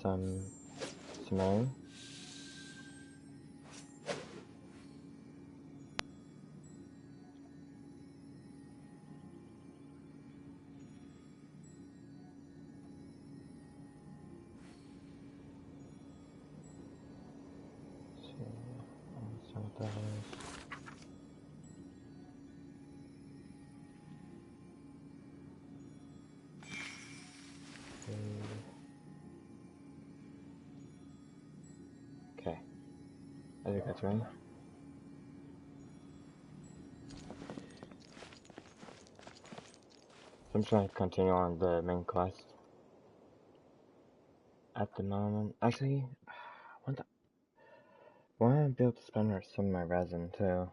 some Sumeru. Okay, I think that's right. So I'm just gonna continue on the main quest at the moment. Actually, I want to be able to spend some of my resin to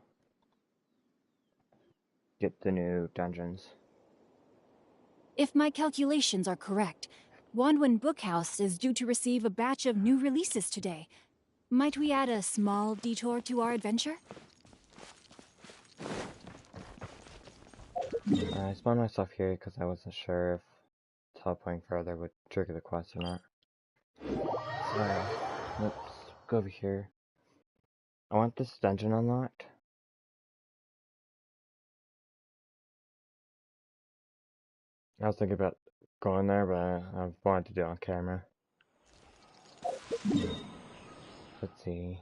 get the new dungeons. If my calculations are correct, Wanwen Bookhouse is due to receive a batch of new releases today. Might we add a small detour to our adventure? I spawned myself here because I wasn't sure if teleporting further would trigger the quest or not. Let's go over here. I want this dungeon unlocked. I was thinking about going there, but I wanted to do it on camera. Let's see.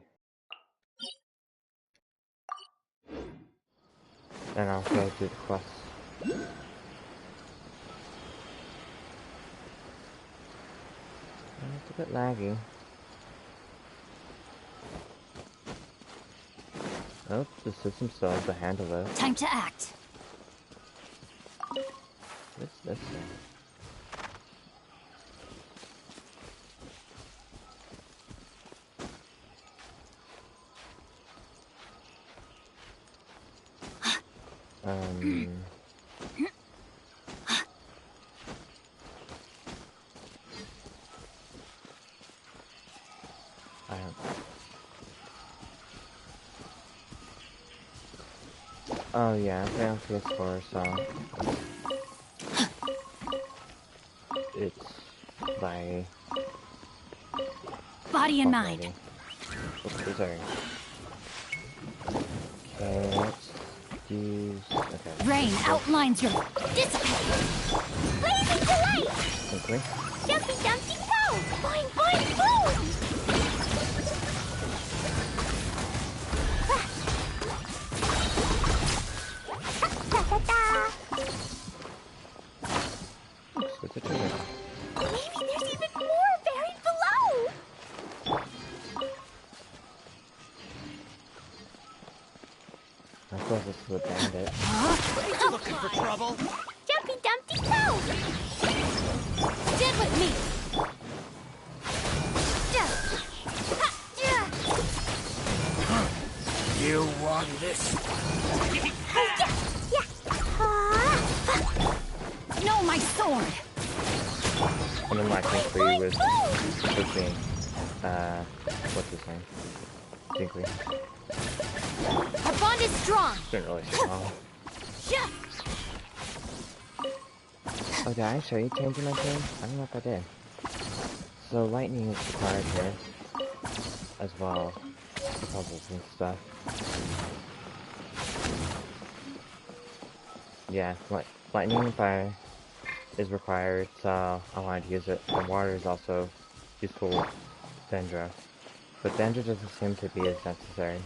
And I'll go do the quest. It's a bit laggy. Oh, the system still has to handle it. Time to act. What's this thing? Oh yeah, I play on PS4, so it's by body and mind. Oops, sorry. Okay, let's use. Okay. Rain outlines your discipline. Blazing delight! Quickly. Jumpy dumpty go! Boing boing boom! Maybe there's even more buried below! I suppose this is a bandit. Looking for trouble? Jumpy dumpty go! Stand with me. You want this? No, my sword. And then my free with pushing, what's his name? Dinkley. Our bond is strong. Didn't really strong. Oh, did I show you changing my team? I don't know if I did. So lightning is required here, as well. Puzzles and stuff. Yeah, lightning fire is required, so I wanted to use it. And water is also useful with Dendra, but Dendra doesn't seem to be as necessary.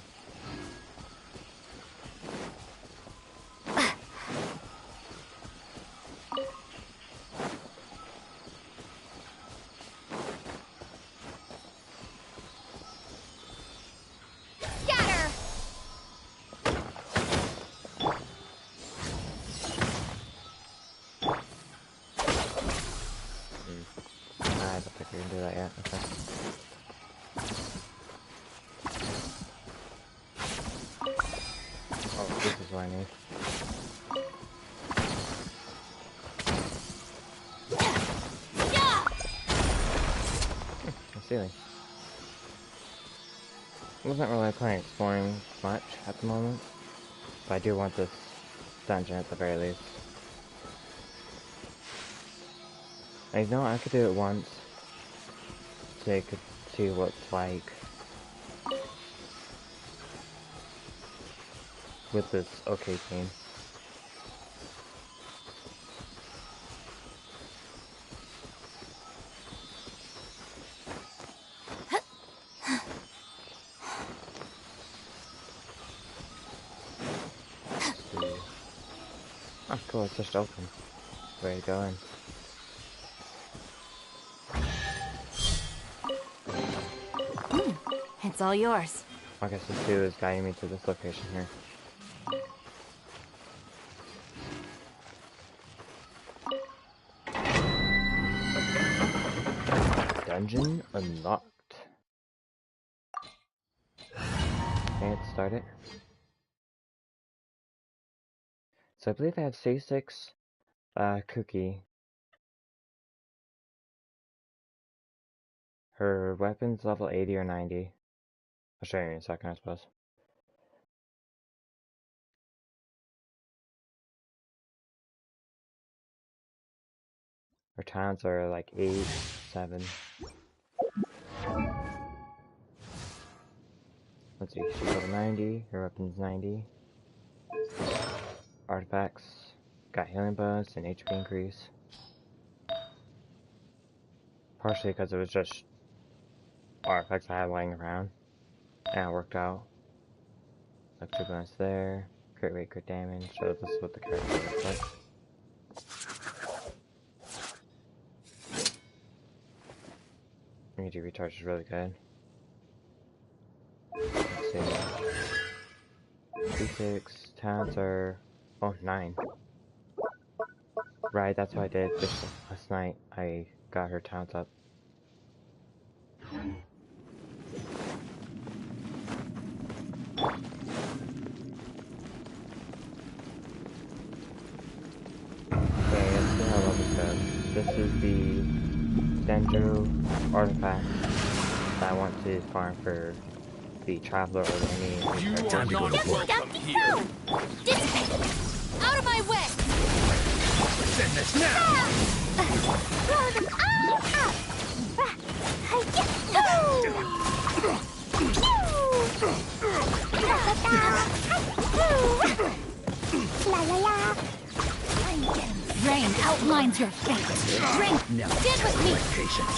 I wasn't really planning on exploring much at the moment, but I do want this dungeon at the very least. I know I could do it once, so you could see what it's like with this OK team. Oh, cool, it's just open. Where are you going? It's all yours. I guess this dude is guiding me to this location here. Dungeon unlocked. Okay, let's start it. So I believe I have C6 Cookie. Her weapon's level 80 or 90. I'll show you in a second, I suppose. Her talents are like 8, 7. Let's see, she's level 90, her weapon's 90. Artifacts, got healing bonus and HP increase. Partially because it was just artifacts I had lying around. And it worked out. Extra bonus there. Crit rate, crit damage. So this is what the character looks like. Energy recharge is really good. Let's see. C6 talents are 9. Right, that's what I did just last night. I got her talents up. Okay, let's see how well this goes. This is the Dendro artifact that I want to farm for the Traveler or the enemy. You are not welcome here. Out of my way! Send this now! Throw them all up! La la la! Rain outlines your fate. Drink. Now, Stand with me. patience.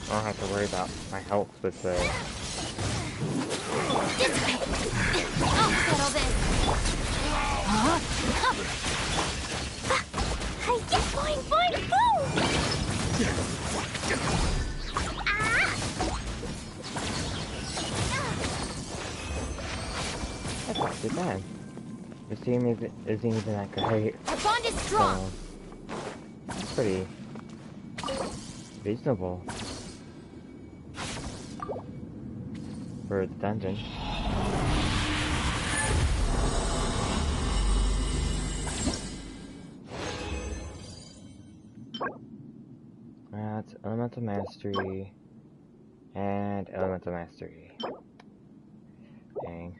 I don't have to worry about my health with the... I'll settle this! Boing, boing, boom! That's not too bad. The team isn't even that great. Our bond is strong! So, it's pretty reasonable for the dungeon. That's Elemental Mastery and Elemental Mastery. Dang.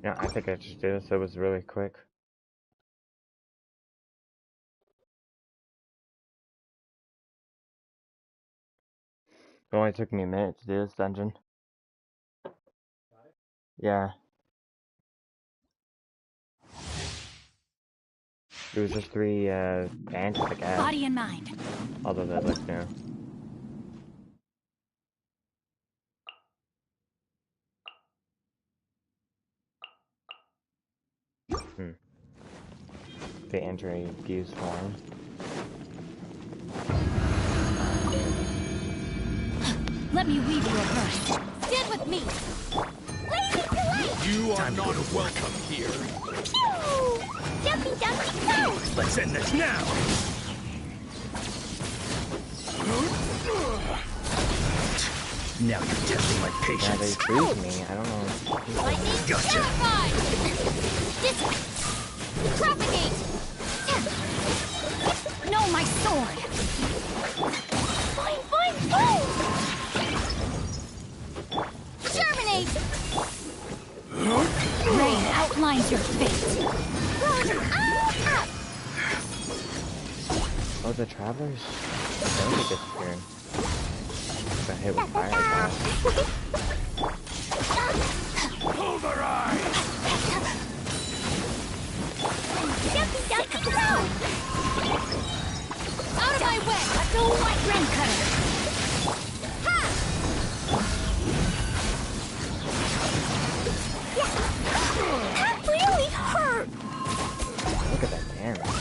Yeah, I think I just did this. It was really quick. It only took me a minute to do this dungeon. Yeah. It was just 3 bands, I guess. Body and mind. Although that looks new. The entry fuse form. Let me weave you a verse. Stand with me! Lazy delay! You are not welcome here. Pew! Jumpy, jumpy, go! Let's end this now! Now you're testing my Yeah, they patience. freeze me. I don't know. Lightning, Gotcha. terrified! This propagate! No, my sword. is your fate. Oh, the travelers are disappearing. Got hit with fire now. Pulverize! Out of my way! The white rim cutter! That really hurt! Look at that damage.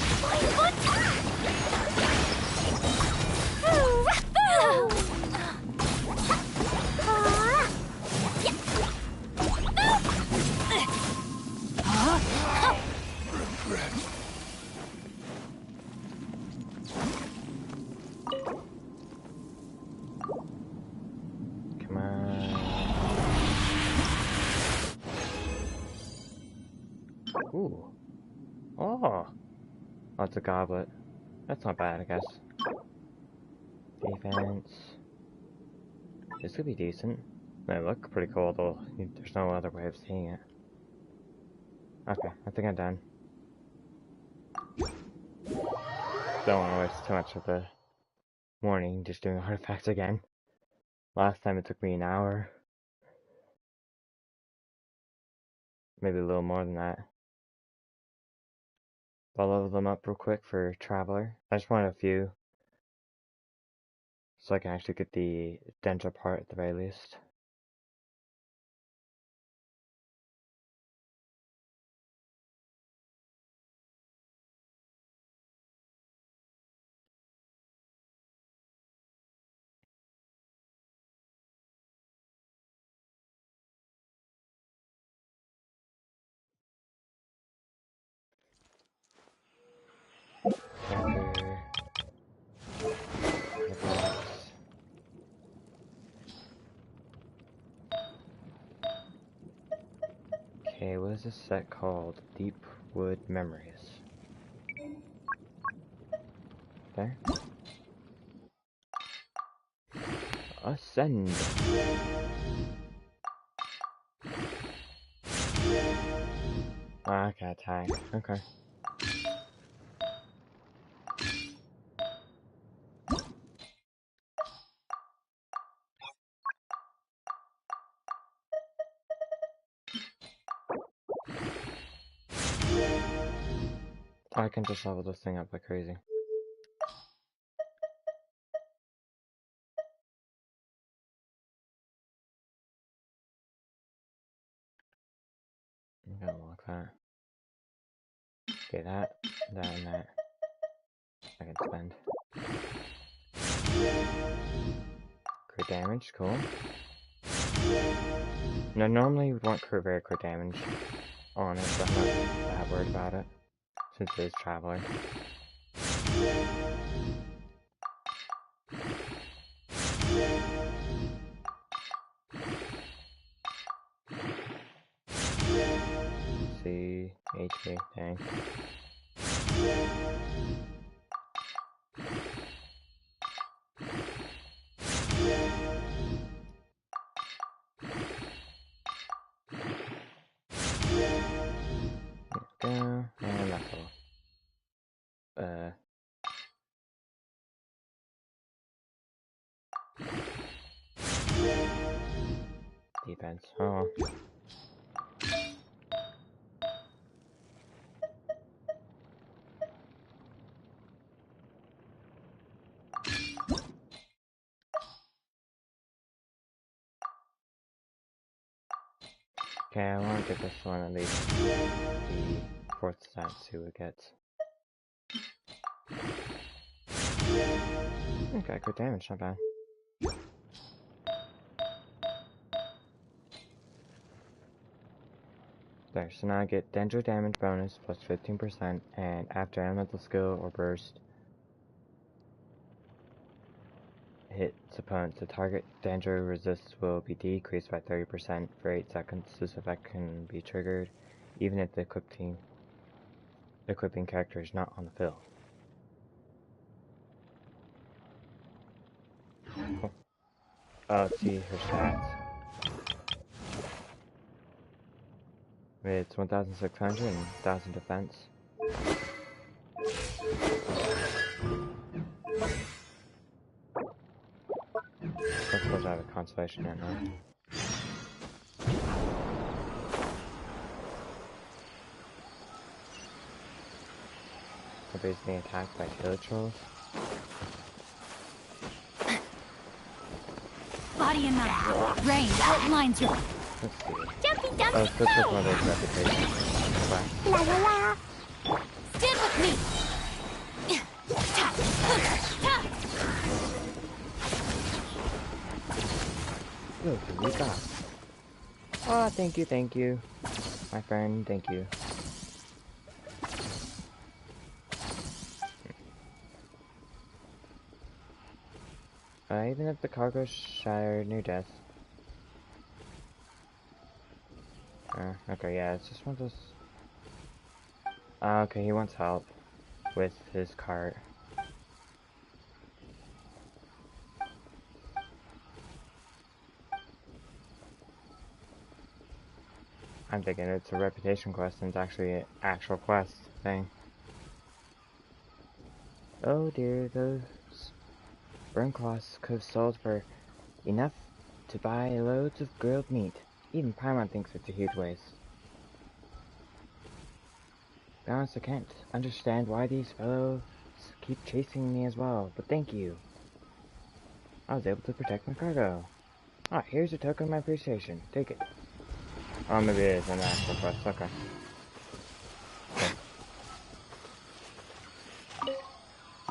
Come on. Ooh. Oh. Oh, it's a goblet. That's not bad, I guess. Defense. This could be decent. They look pretty cool, though. There's no other way of seeing it. Okay, I think I'm done. Don't want to waste too much of the morning just doing artifacts again. Last time it took me an hour. Maybe a little more than that. I'll level them up real quick for Traveler. I just wanted a few. So I can actually get the dental part at the very least. Chapter. Artifacts. Okay, what is this set called? Deepwood Memories. There. Ascend. Ah, okay, attack. Okay. I can just level this thing up like crazy. I'm gonna unlock that. Okay, that, and that. I can spend. Crit damage, cool. Now, normally you would want very crit damage on it, but I'm not that worried about it, since it is Traveler. See, HP, dang. Go, and that's all. Defense. Oh. Okay, I want to get this one at least the 4th stat, see what it gets. Okay, good damage, not bad. There, so now I get Dendro damage bonus plus 15%, and after elemental skill or burst hits opponents, the target Dendro resist will be decreased by 30% for 8 seconds. This effect can be triggered even if the equipping character is not on the field. Cool. Let's see her stats. It's 1,600 and 1,000 defense. I suppose I have a consolation right now. We're basically attacked by killer trolls. Body and mind. Rain, what lines your... Let's see. Jumpy, dumpy, Oh, this was go! one of those reputations. La la la! Stand with me! Look, we got. Oh, thank you, my friend, thank you. Even if the cargo shattered, near death. Okay, yeah, it's just one of those. Okay, he wants help with his cart. I'm thinking it's a reputation quest and it's actually an actual quest thing. Oh dear, those burn cloths could have sold for enough to buy loads of grilled meat. Even Paimon thinks it's a huge waste. To be honest, I can't understand why these fellows keep chasing me as well, but thank you. I was able to protect my cargo. Ah, here's a token of my appreciation. Take it. Oh, maybe it is an actual quest. Okay.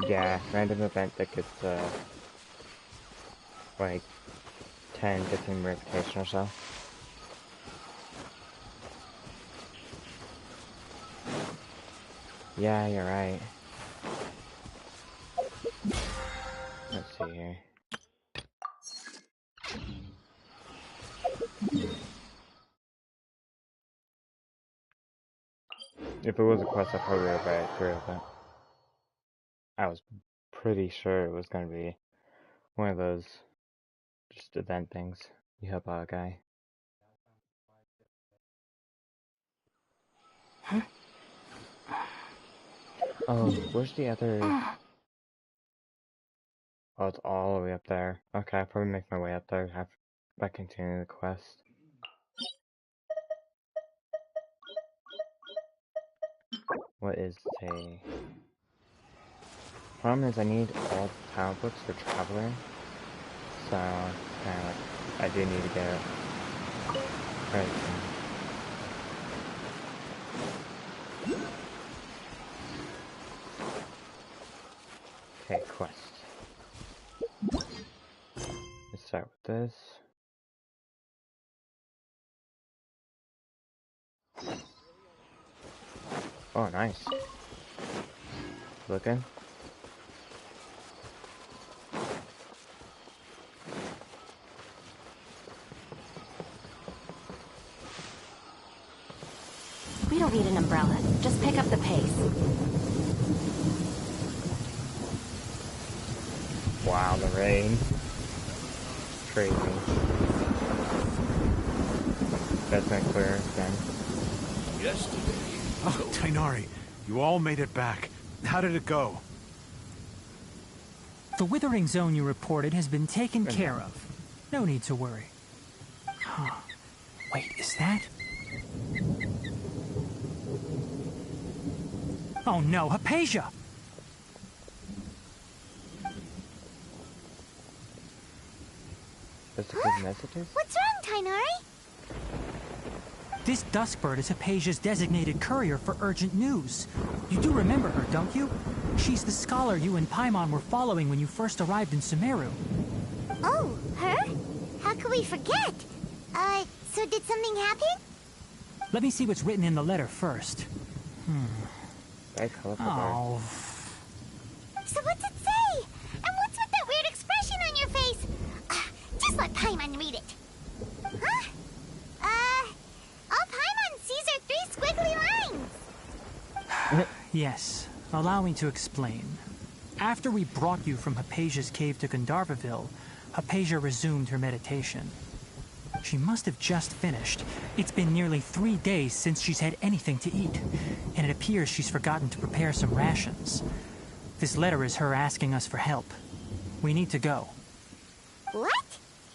Yeah, random event that gets, like, 10, 15 reputation or so. Yeah, you're right. Let's see here. If it was a quest, I probably would have read it through, but I was pretty sure it was going to be one of those just event things. You help out a guy. Oh, where's the other... Oh, it's all the way up there. Okay, I'll probably make my way up there after by continuing the quest. What is a... Problem is I need all the talent books for Traveler. So, kind of like, I do need to get it. Right. Okay, quest. Let's start with this. Oh, nice. Looking. We don't need an umbrella. Just pick up the pace. Wow, the rain. Crazy. That's not clear again. Yesterday. Oh, Tainari, you all made it back. How did it go? The withering zone you reported has been taken care of. No need to worry. Huh. Wait, is that? Oh no, Hypatia! That's a good messages? What's wrong, Tainari? This Duskbird is Hypatia's designated courier for urgent news. You do remember her, don't you? She's the scholar you and Paimon were following when you first arrived in Sumeru. Oh, her? How could we forget? So did something happen? Let me see what's written in the letter first. Very colorful. Oh. So what's it say? And what's with that weird expression on your face? Just let Paimon read it. Huh? All Paimon sees are 3 squiggly lines. Yes, allow me to explain. After we brought you from Hypatia's cave to Gandharvaville, Hypatia resumed her meditation. She must have just finished. It's been nearly 3 days since she's had anything to eat, and it appears she's forgotten to prepare some rations. This letter is her asking us for help. We need to go. What?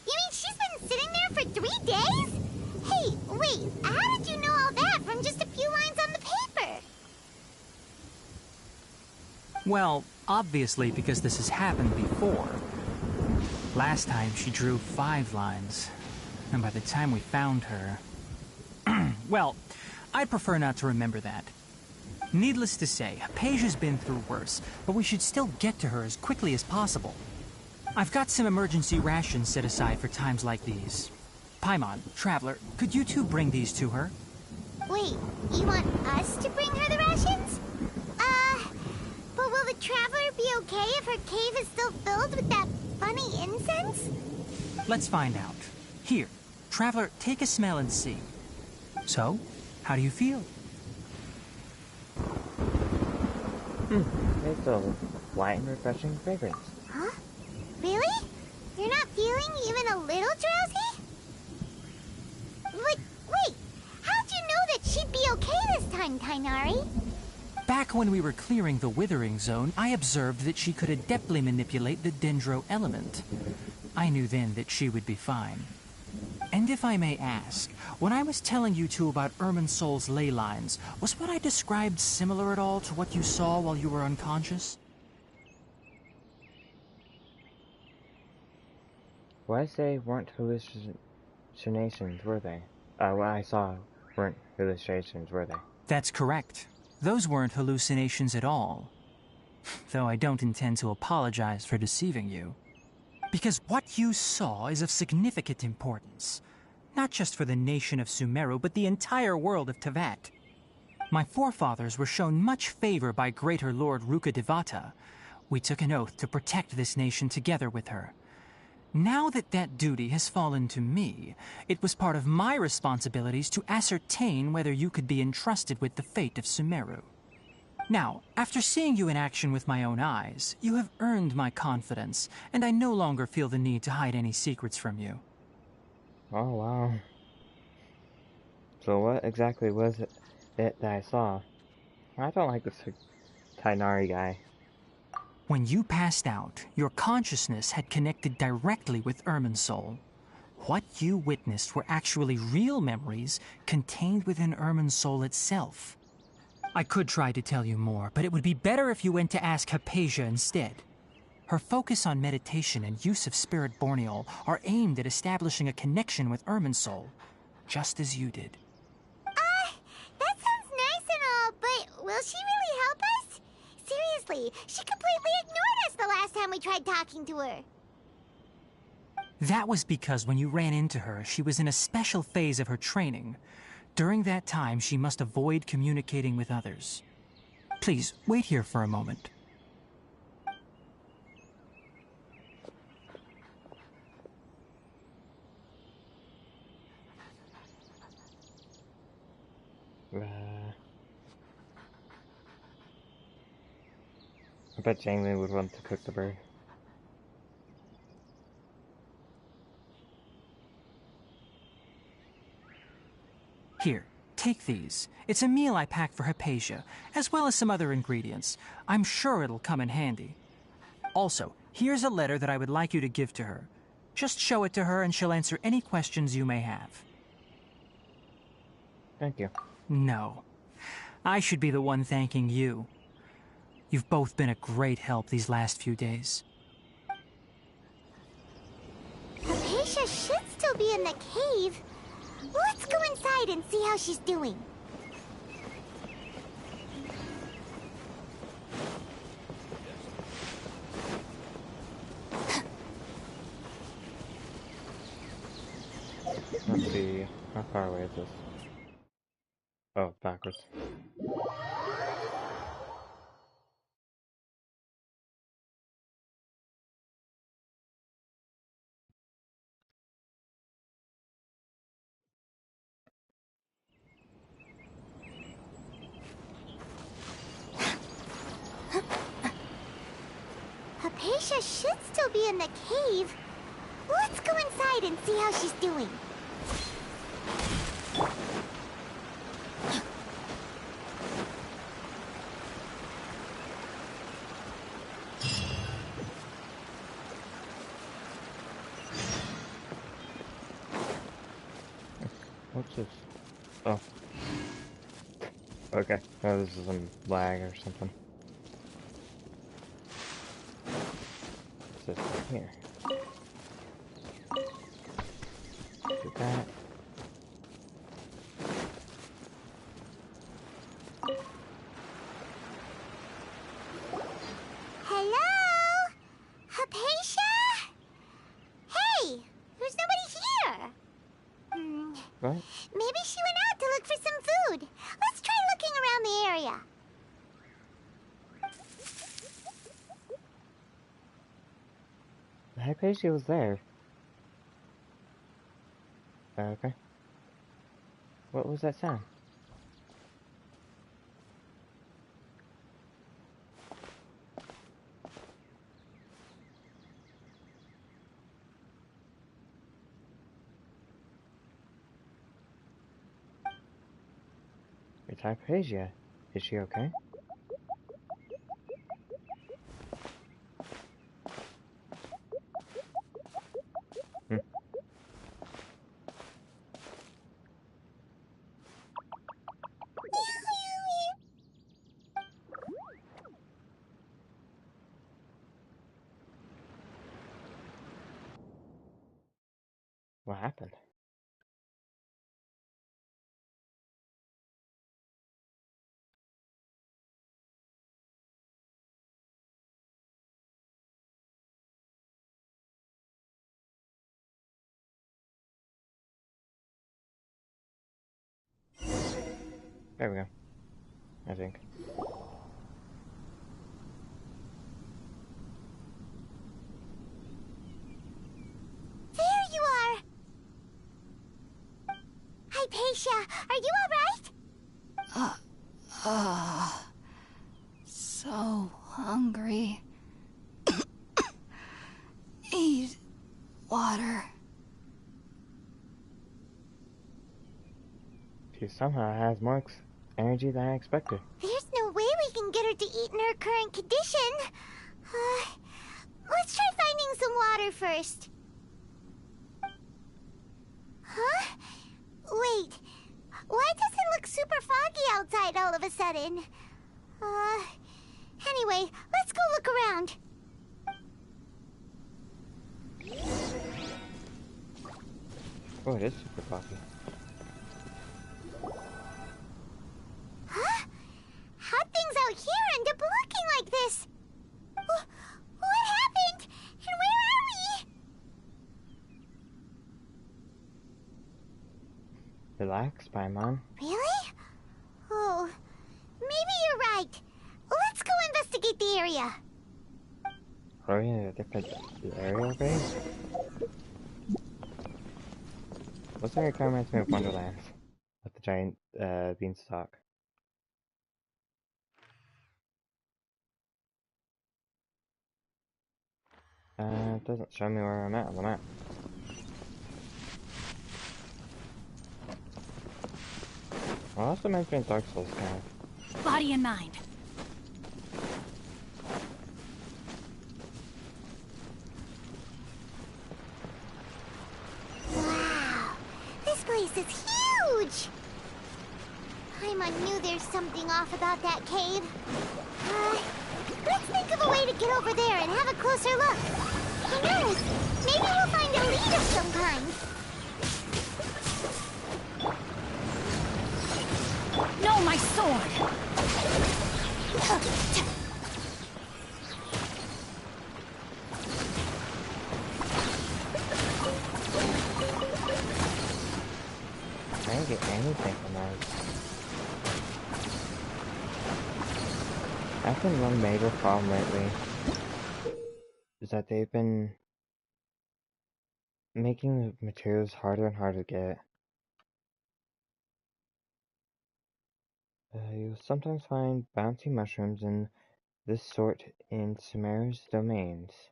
You mean she's been sitting there for 3 days? Hey, wait, how did you know all that from just a few lines on the paper? Well, obviously because this has happened before. Last time she drew 5 lines, and by the time we found her... Well, I'd prefer not to remember that. Needless to say, Hypatia's been through worse, but we should still get to her as quickly as possible. I've got some emergency rations set aside for times like these. Paimon, Traveler, could you two bring these to her? Wait, you want us to bring her the rations? But will the Traveler be okay if her cave is still filled with that funny incense? Let's find out. Here, Traveler, take a smell and see. So, how do you feel? It's a light and refreshing fragrance. Huh? Really? You're not feeling even a little drowsy? Wait, how'd you know that she'd be okay this time, Tighnari? Back when we were clearing the Withering Zone, I observed that she could adeptly manipulate the Dendro element. I knew then that she would be fine. And if I may ask, when I was telling you two about Irminsol's ley lines, was what I described similar at all to what you saw while you were unconscious? What I say weren't hallucinations, were they? What I saw weren't hallucinations, were they? That's correct. Those weren't hallucinations at all. Though I don't intend to apologize for deceiving you. Because what you saw is of significant importance. Not just for the nation of Sumeru, but the entire world of Tevat. My forefathers were shown much favor by Greater Lord Rukkhadevata. We took an oath to protect this nation together with her. Now that that duty has fallen to me, it was part of my responsibilities to ascertain whether you could be entrusted with the fate of Sumeru. Now, after seeing you in action with my own eyes, you have earned my confidence, and I no longer feel the need to hide any secrets from you. Oh, wow. So what exactly was it that I saw? I don't like this Tighnari guy. When you passed out, your consciousness had connected directly with Irminsol. What you witnessed were actually real memories contained within Irminsol itself. I could try to tell you more, but it would be better if you went to ask Hypatia instead. Her focus on meditation and use of Spirit Borneol are aimed at establishing a connection with Irminsol, just as you did. That sounds nice and all, but will she really help us? Seriously, she completely ignored us the last time we tried talking to her. That was because when you ran into her, she was in a special phase of her training. During that time, she must avoid communicating with others. Please, wait here for a moment. I bet Jamie would want to cook the bird. Here, take these. It's a meal I packed for Hypatia, as well as some other ingredients. I'm sure it'll come in handy. Also, here's a letter that I would like you to give to her. Just show it to her and she'll answer any questions you may have. Thank you. No. I should be the one thanking you. You've both been a great help these last few days. Hypatia should still be in the cave. Let's go inside and see how she's doing. Let's see, how far away is this? Oh, backwards. Hypatia should still be in the cave. Let's go inside and see how she's doing. What's this? Oh. Okay. Oh, this is some lag or something. What's this right here? Do that. Hello? Hypatia? Hey, there's nobody here. What? Maybe she went out to look for some food. Let's try looking around the area. Hypatia was there. Okay. What was that sound? It's Hypatia. Is she okay? Hmm. What happened? There we go. I think. There you are. Hypatia, are you alright? So hungry. Need water. She somehow has more energy than I expected. There's no way we can get her to eat in her current condition. Let's try finding some water first. Huh? Wait. Why does it look super foggy outside all of a sudden? Anyway, let's go look around. Oh, it is super foggy. Huh? How'd things out here end up looking like this? What happened? And where are we? Relax, Paimon. Really? Oh, maybe you're right. Let's go investigate the area. Are we in a different area base? Looks like it kind of reminds me of Wonderland. With the giant beanstalk. It doesn't show me where I'm at on the map. Well, also mentioned Dark Souls kind of. Body and mind. Wow, this place is huge! Paimon knew there's something off about that cave. Let's think of a way to get over there and have a closer look. Who knows? Maybe we'll find a lead of some kind. No, my sword! I didn't get anything from those. That's been one major problem lately. Is that they've been making the materials harder and harder to get. You'll sometimes find bouncy mushrooms in this sort in Sumeru's domains.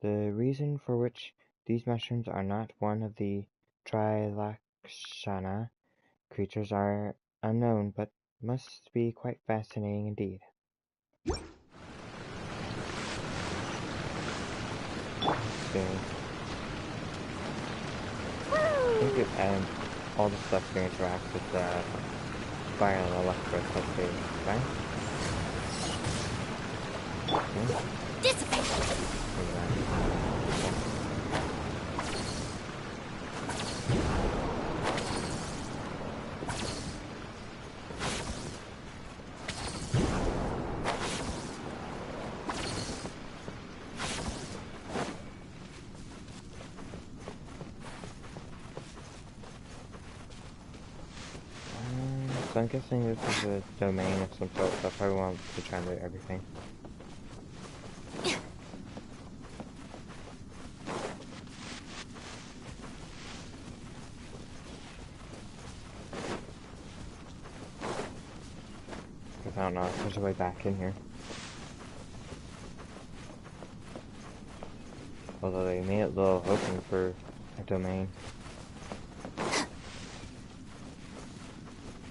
The reason for which these mushrooms are not one of the Shana creatures are unknown, but must be quite fascinating indeed. Okay. I think it adds all the stuff to interact with the fire and electric, hopefully, right? Okay. Dissipate! So I'm guessing this is a domain of some sort, so I probably want to try and do everything. I don't know if there's a way back in here. Although they made it a little open for a domain.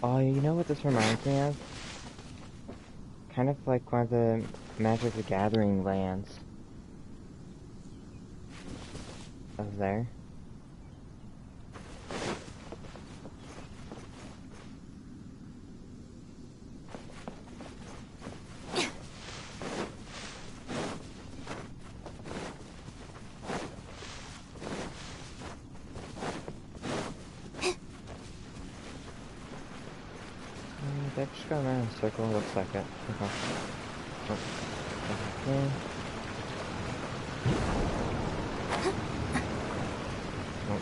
Oh, you know what this reminds me of? Kind of like one of the Magic the Gathering lands. Over there. They've just gone around in a circle, looks like it. Okay. Oh. Okay. Oh.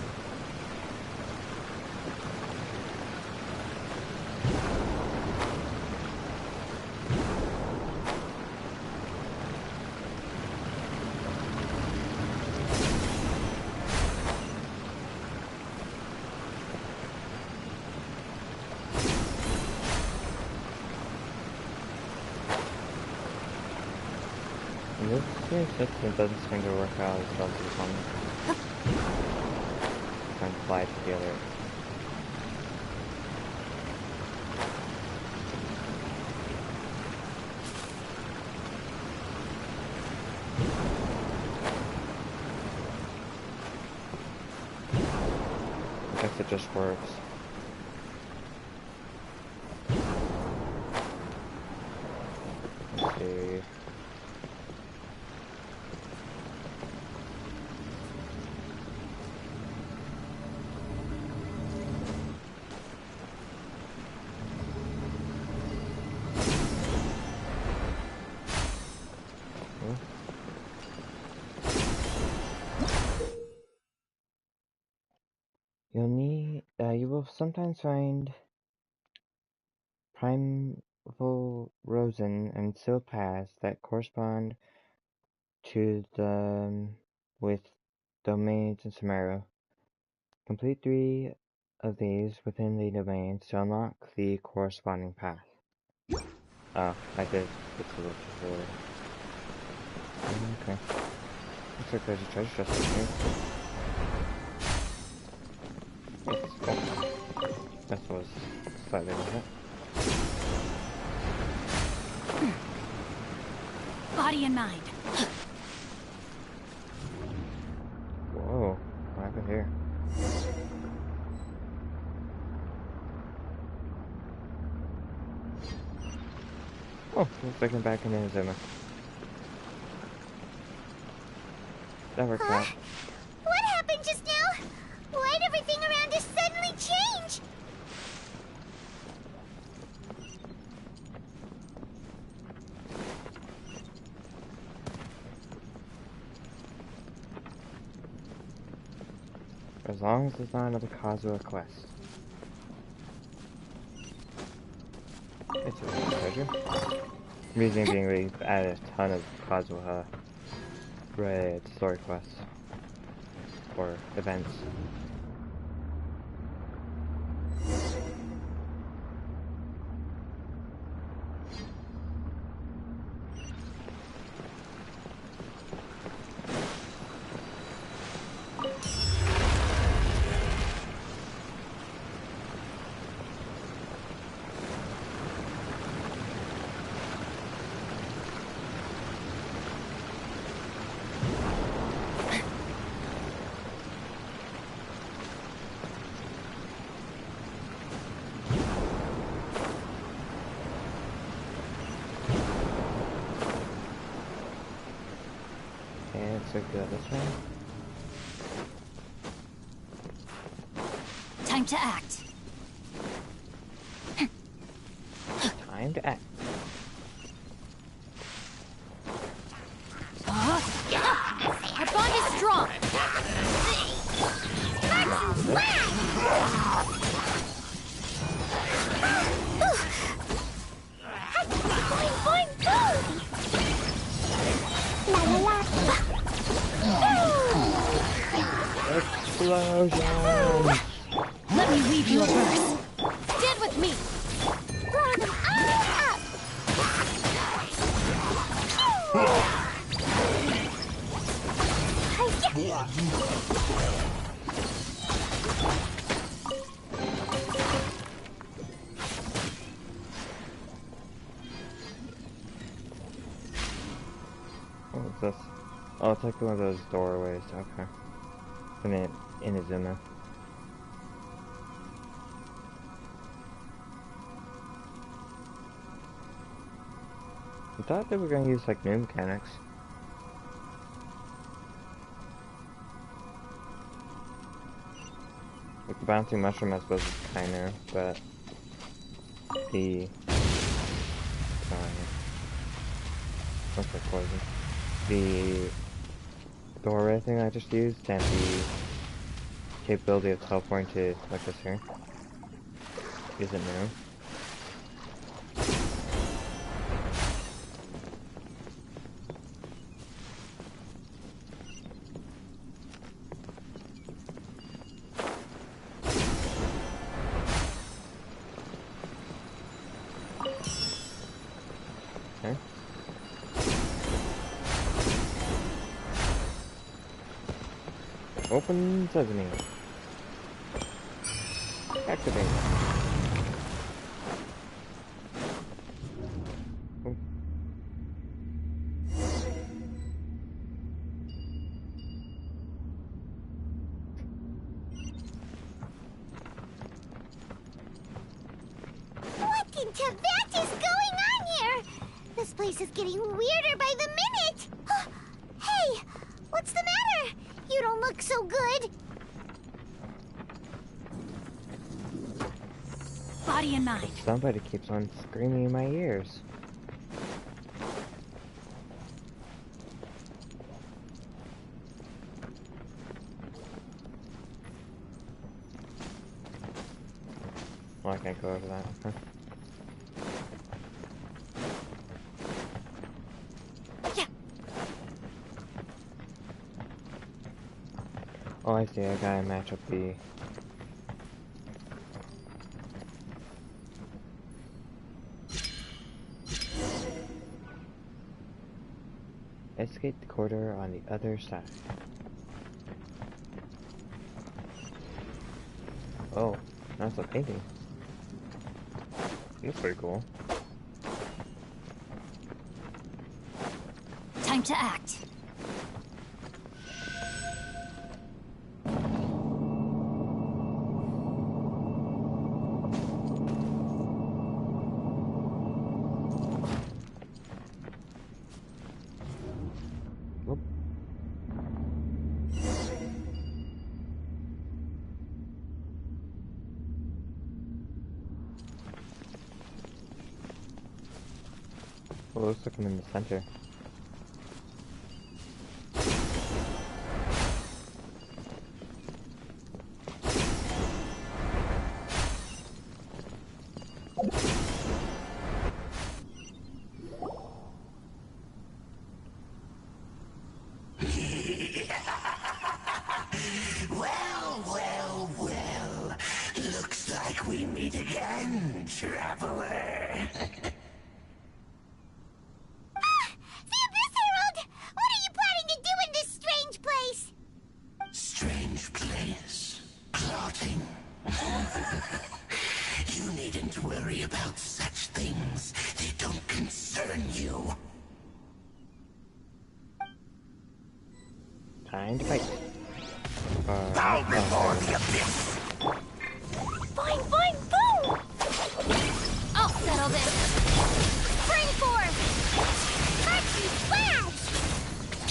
This series system doesn't seem to work out as well as this one. Trying to fly together. I guess it just works. Let's see. You will sometimes find primeval rosin and sealed paths that correspond to the with domains in Sumeru. Complete 3 of these within the domains to unlock the corresponding path. Oh, I did. It's a little early. Okay. Looks like there's a treasure chest up here. Yes, cool. That was slightly different. Body and mind. Whoa, what happened here? Oh, looks like I'm back in Incense. That works out. What happened just now? Why'd everything around us suddenly change? As long as there's not another Kazuha quest. It's a treasure. Reason being we've added a ton of Kazuha red story quests. Or events. like do that this way. Time to act. Time to act. Our bond is strong. Explosion! Let me weave you a verse. Stand with me. Blow them all up. What is this? Oh, it's like one of those doorways. Okay. And then Inazuma. I thought they were going to use like new mechanics. Like the bouncing mushroom I suppose is kind of, but the looks like poison. The doorway thing I just used and the capability of teleporting to like this here isn't new. Okay. Open sesame. Activate. Oh. What in Tibet is going on here? This place is getting weirder by the minute. Hey, what's the matter? You don't look so good. Body and mind. Somebody keeps on screaming in my ears. Well, I can't go over that. Huh? Yeah. Oh, I see. I gotta match up the. Escape the corridor on the other side. Oh, that's a painting. That's pretty cool. Time to act. Whoop. Well, looks like I'm in the center. Well. Looks like we meet again, traveler. The Abyss Herald! What are you planning to do in this strange place? Strange place. Plotting. You needn't worry about such things. They don't concern you. Time to fight. Bow before the abyss. Fine, boom! I'll settle this. Spring forth! Archie splash!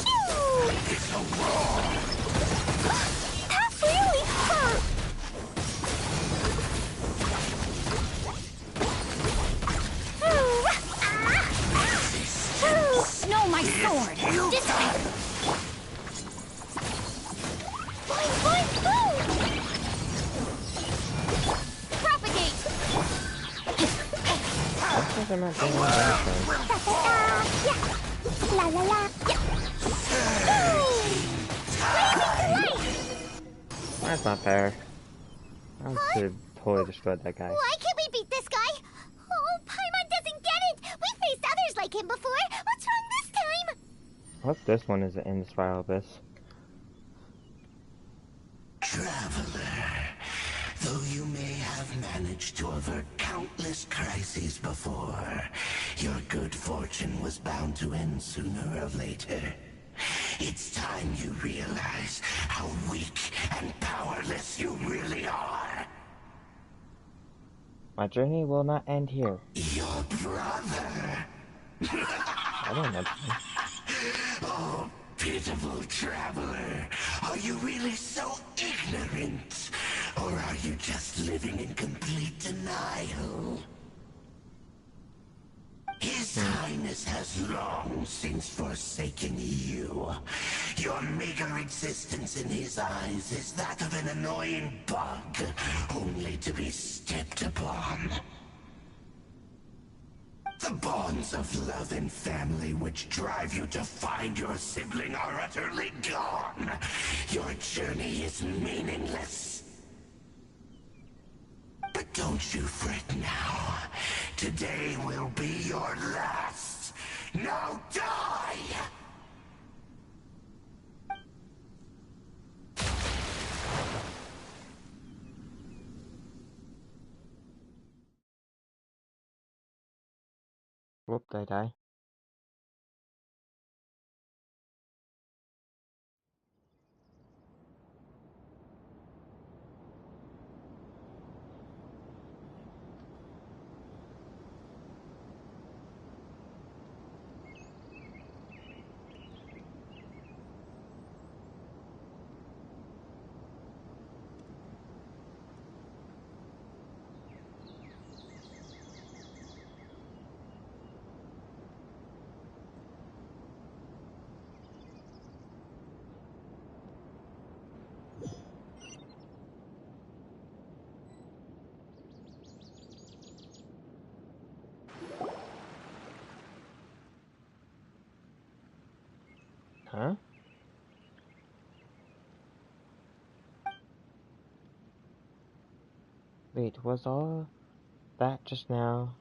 Pew! to roar! That really hurt! No, my sword! This way! Boing, boing, boom! Propagate! Because I'm not doing anything. Yeah. La la la. Yeah. That's not fair. I totally destroyed that guy. Why can't we beat this guy? Oh, Paimon doesn't get it! We faced others like him before! What's wrong this time? I hope this one isn't in the Spiral Abyss. Traveler, though you may have managed to avert countless crises before, your good fortune was bound to end sooner or later. It's time you realize how weak and powerless you really are. My journey will not end here. Your brother. I don't know. Oh, pitiful traveler. Are you really so ignorant? Or are you just living in complete denial? His Highness has long since forsaken you. Your meager existence in his eyes is that of an annoying bug, only to be stepped upon. The bonds of love and family which drive you to find your sibling are utterly gone. Your journey is meaningless. But don't you fret now. Today will be your last. Now die! Whoop, did I die? Huh? Wait, was all that just now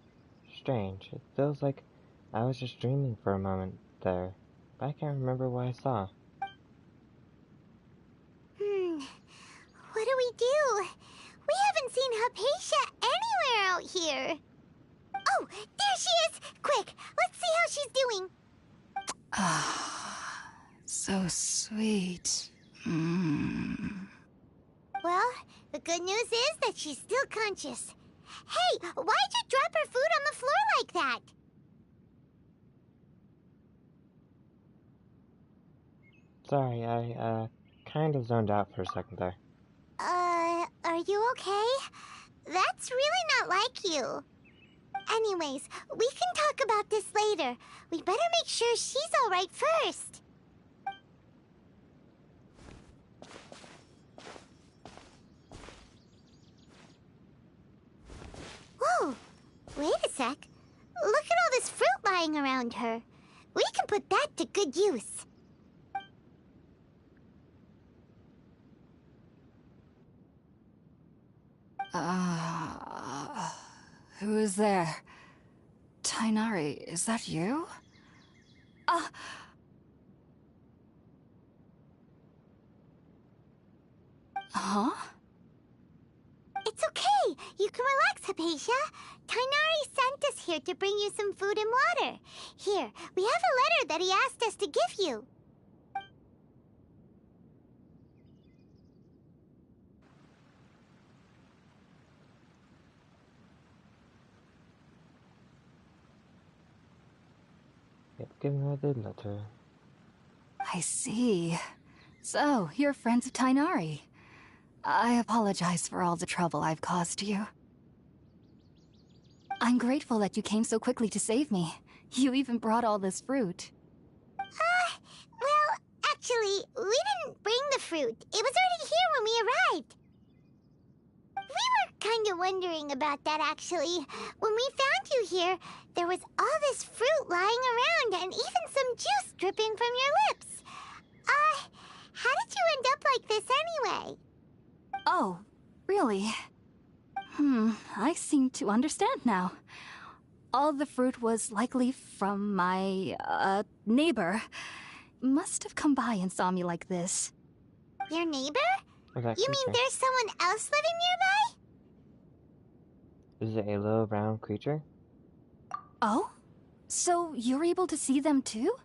strange? It feels like I was just dreaming for a moment there, but I can't remember what I saw. What do we do? We haven't seen Hypatia anywhere out here. Oh, there she is! Quick, let's see how she's doing. Ah, so sweet. Well, the good news is that she's still conscious. Hey, why'd you drop her food on the floor like that? Sorry, I kind of zoned out for a second there. Are you okay? That's really not like you. Anyways, we can talk about this later. We better make sure she's alright first. Whoa, wait a sec. Look at all this fruit lying around her. We can put that to good use. Who is there? Tainari, is that you? Huh? It's okay. You can relax, Hypatia. Tainari sent us here to bring you some food and water. Here, we have a letter that he asked us to give you. Yep, give me the letter. I see. So, you're friends of Tighnari. I apologize for all the trouble I've caused you. I'm grateful that you came so quickly to save me. You even brought all this fruit. Well, actually, we didn't bring the fruit. It was already here when we arrived. We were kind of wondering about that, actually. When we found you here, there was all this fruit lying around and even some juice dripping from your lips. How did you end up like this anyway? Oh, really? I seem to understand now. All the fruit was likely from my, neighbor. Must have come by and saw me like this. Your neighbor? Okay, You mean there's someone else living nearby? Is it a little brown creature? Oh? So you're able to see them too?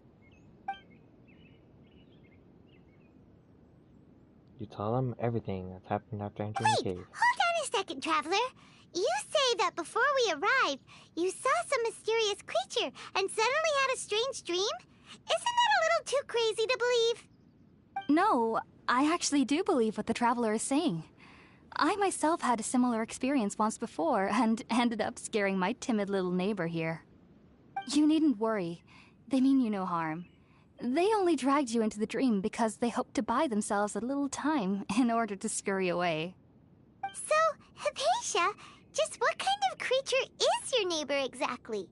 You tell them everything that's happened after entering the Wait, cave. hold on a second, Traveler. You say that before we arrived, you saw some mysterious creature and suddenly had a strange dream? Isn't that a little too crazy to believe? No, I actually do believe what the Traveler is saying. I myself had a similar experience once before and ended up scaring my timid little neighbor here. You needn't worry. They mean you no harm. They only dragged you into the dream because they hoped to buy themselves a little time in order to scurry away. So, Hypatia, just what kind of creature is your neighbor exactly?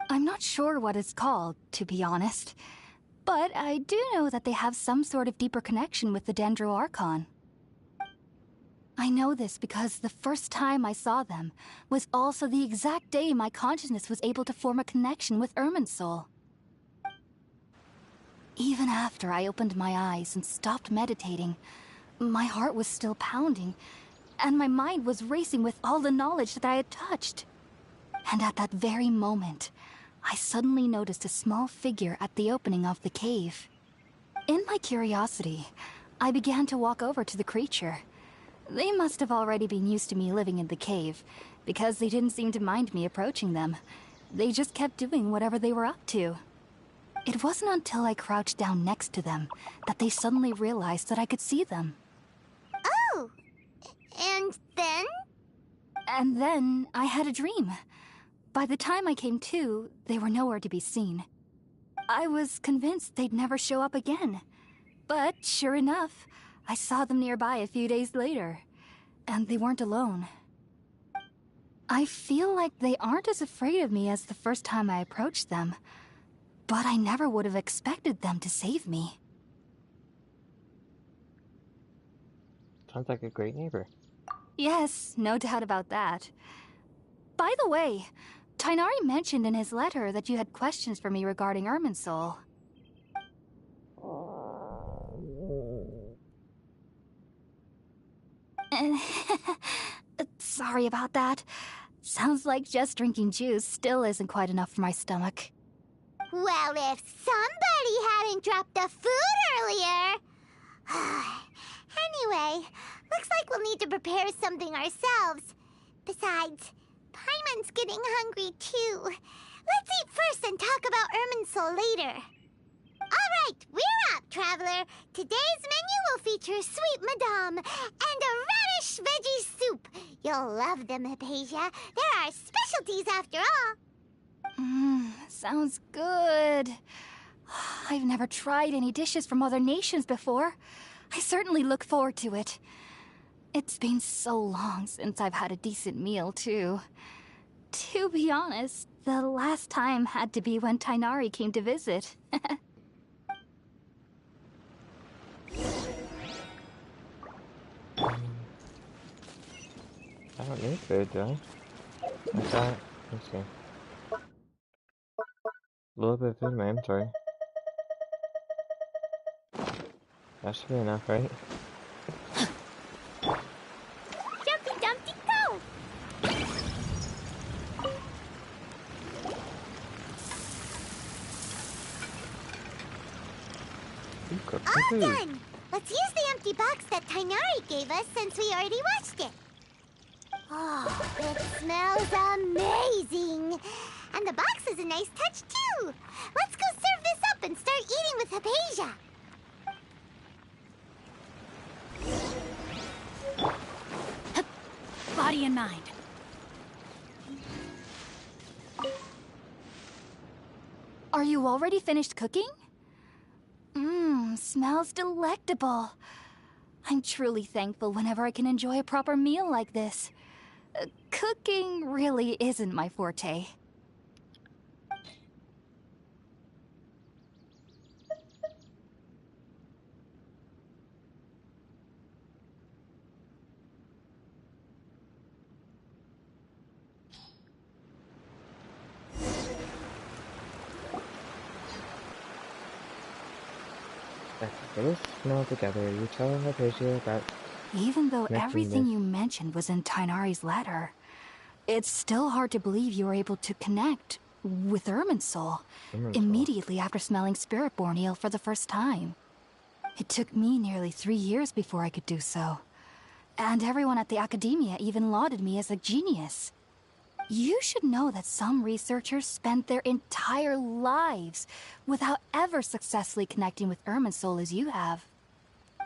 I'm not sure what it's called, to be honest. But I do know that they have some sort of deeper connection with the Dendro Archon. I know this because the first time I saw them was also the exact day my consciousness was able to form a connection with Irminsul. Even after I opened my eyes and stopped meditating, my heart was still pounding, and my mind was racing with all the knowledge that I had touched. And at that very moment, I suddenly noticed a small figure at the opening of the cave. In my curiosity, I began to walk over to the creature. They must have already been used to me living in the cave, because they didn't seem to mind me approaching them. They just kept doing whatever they were up to. It wasn't until I crouched down next to them that they suddenly realized that I could see them. Oh! And then? And then I had a dream. By the time I came to, they were nowhere to be seen. I was convinced they'd never show up again. But sure enough, I saw them nearby a few days later. And they weren't alone. I feel like they aren't as afraid of me as the first time I approached them. But I never would have expected them to save me. Sounds like a great neighbor. Yes, no doubt about that. By the way, Tighnari mentioned in his letter that you had questions for me regarding Irminsul. Sorry about that. Sounds like just drinking juice still isn't quite enough for my stomach. Well, if somebody hadn't dropped the food earlier... Anyway, looks like we'll need to prepare something ourselves. Besides, Paimon's getting hungry too. Let's eat first and talk about Irminsul later. All right, we're up, Traveler. Today's menu will feature sweet madame and a radish veggie soup. You'll love them, Hypatia. They're our specialties after all. Sounds good. I've never tried any dishes from other nations before. I certainly look forward to it. It's been so long since I've had a decent meal, too. To be honest, the last time had to be when Tighnari came to visit. I don't need food, do I? Let's see. A little bit of food in my inventory. That should be enough, right? Jumpy Dumpty, go! You cooked All some food. done! Let's use the empty box that Tighnari gave us since we already watched it. Oh, it smells amazing! And the box is a nice touch, too! Let's go serve this up and start eating with Hypatia! in mind. Are you already finished cooking? Mmm, smells delectable. I'm truly thankful whenever I can enjoy a proper meal like this. Cooking really isn't my forte. Let's get us smell together. You tell her Hypatia about Even though connecting everything this. you mentioned was in Tighnari's letter, it's still hard to believe you were able to connect with Irminsul immediately after smelling Spiritborn eel for the first time. It took me nearly 3 years before I could do so. And everyone at the Academia even lauded me as a genius. You should know that some researchers spend their entire lives without ever successfully connecting with Irminsul as you have.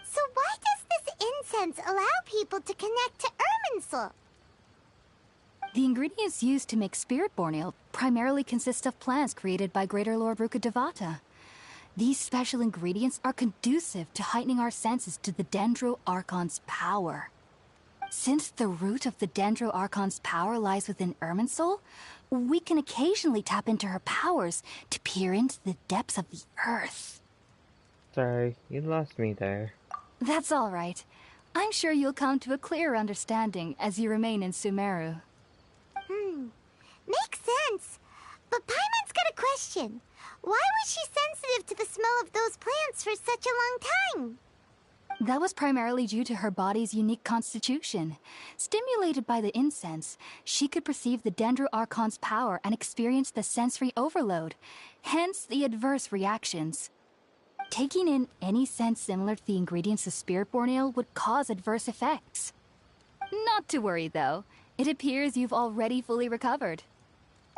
So why does this incense allow people to connect to Irminsul? The ingredients used to make Spiritborn eel primarily consist of plants created by Greater Lord Rukkhadevata. These special ingredients are conducive to heightening our senses to the Dendro Archon's power. Since the root of the Dendro Archon's power lies within Irminsul, we can occasionally tap into her powers to peer into the depths of the earth. Sorry, you lost me there. That's all right. I'm sure you'll come to a clearer understanding as you remain in Sumeru. Makes sense. But Paimon's got a question. Why was she sensitive to the smell of those plants for such a long time? That was primarily due to her body's unique constitution. Stimulated by the incense, she could perceive the Dendro Archon's power and experience the sensory overload, hence the adverse reactions. Taking in any scent similar to the ingredients of Spiritborn eel would cause adverse effects. Not to worry, though. It appears you've already fully recovered.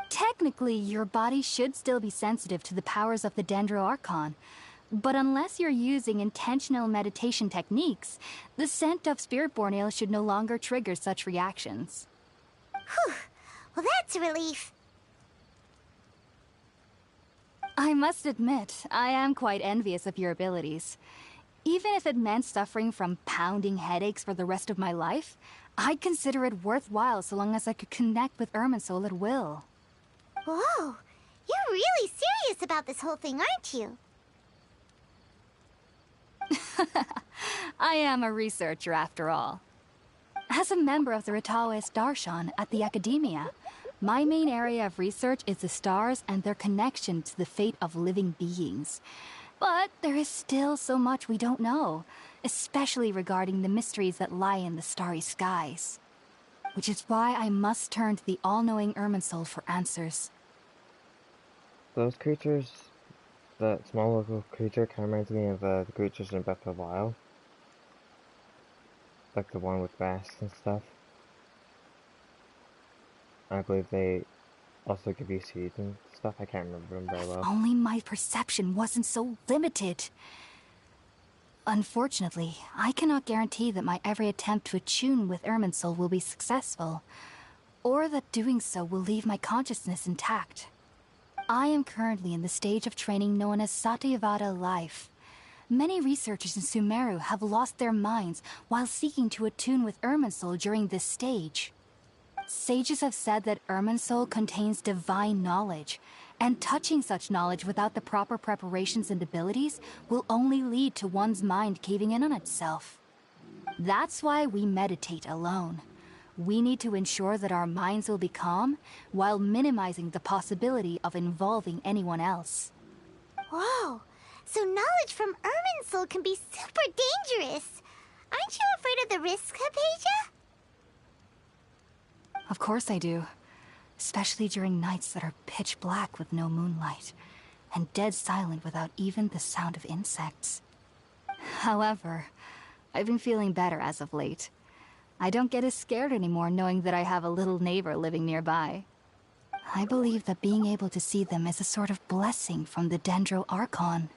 Technically, your body should still be sensitive to the powers of the Dendro Archon, but unless you're using intentional meditation techniques, the scent of Spiritborn eel should no longer trigger such reactions. Whew. Well, that's a relief. I must admit, I am quite envious of your abilities. Even if it meant suffering from pounding headaches for the rest of my life, I'd consider it worthwhile so long as I could connect with Irminsul at will. Whoa. You're really serious about this whole thing, aren't you? I am a researcher after all. As a member of the Ritaoist Darshan at the Academia, my main area of research is the stars and their connection to the fate of living beings. But there is still so much we don't know, especially regarding the mysteries that lie in the starry skies. Which is why I must turn to the all-knowing Irminsul for answers. Those creatures, that small local creature kind of reminds me of the creatures in Breath of the Wild. Like the one with masks and stuff. I believe they also give you seeds and stuff. I can't remember them very well. Only my perception wasn't so limited. Unfortunately, I cannot guarantee that my every attempt to attune with Irminsul will be successful, or that doing so will leave my consciousness intact. I am currently in the stage of training known as Satyavada life. Many researchers in Sumeru have lost their minds while seeking to attune with Irminsul during this stage. Sages have said that Irminsul contains divine knowledge, and touching such knowledge without the proper preparations and abilities will only lead to one's mind caving in on itself. That's why we meditate alone. We need to ensure that our minds will be calm while minimizing the possibility of involving anyone else. Whoa. So knowledge from Irminsul can be super dangerous. Aren't you afraid of the risks, Hypatia? Of course I do. Especially during nights that are pitch black with no moonlight, and dead silent without even the sound of insects. However, I've been feeling better as of late. I don't get as scared anymore knowing that I have a little neighbor living nearby. I believe that being able to see them is a sort of blessing from the Dendro Archon.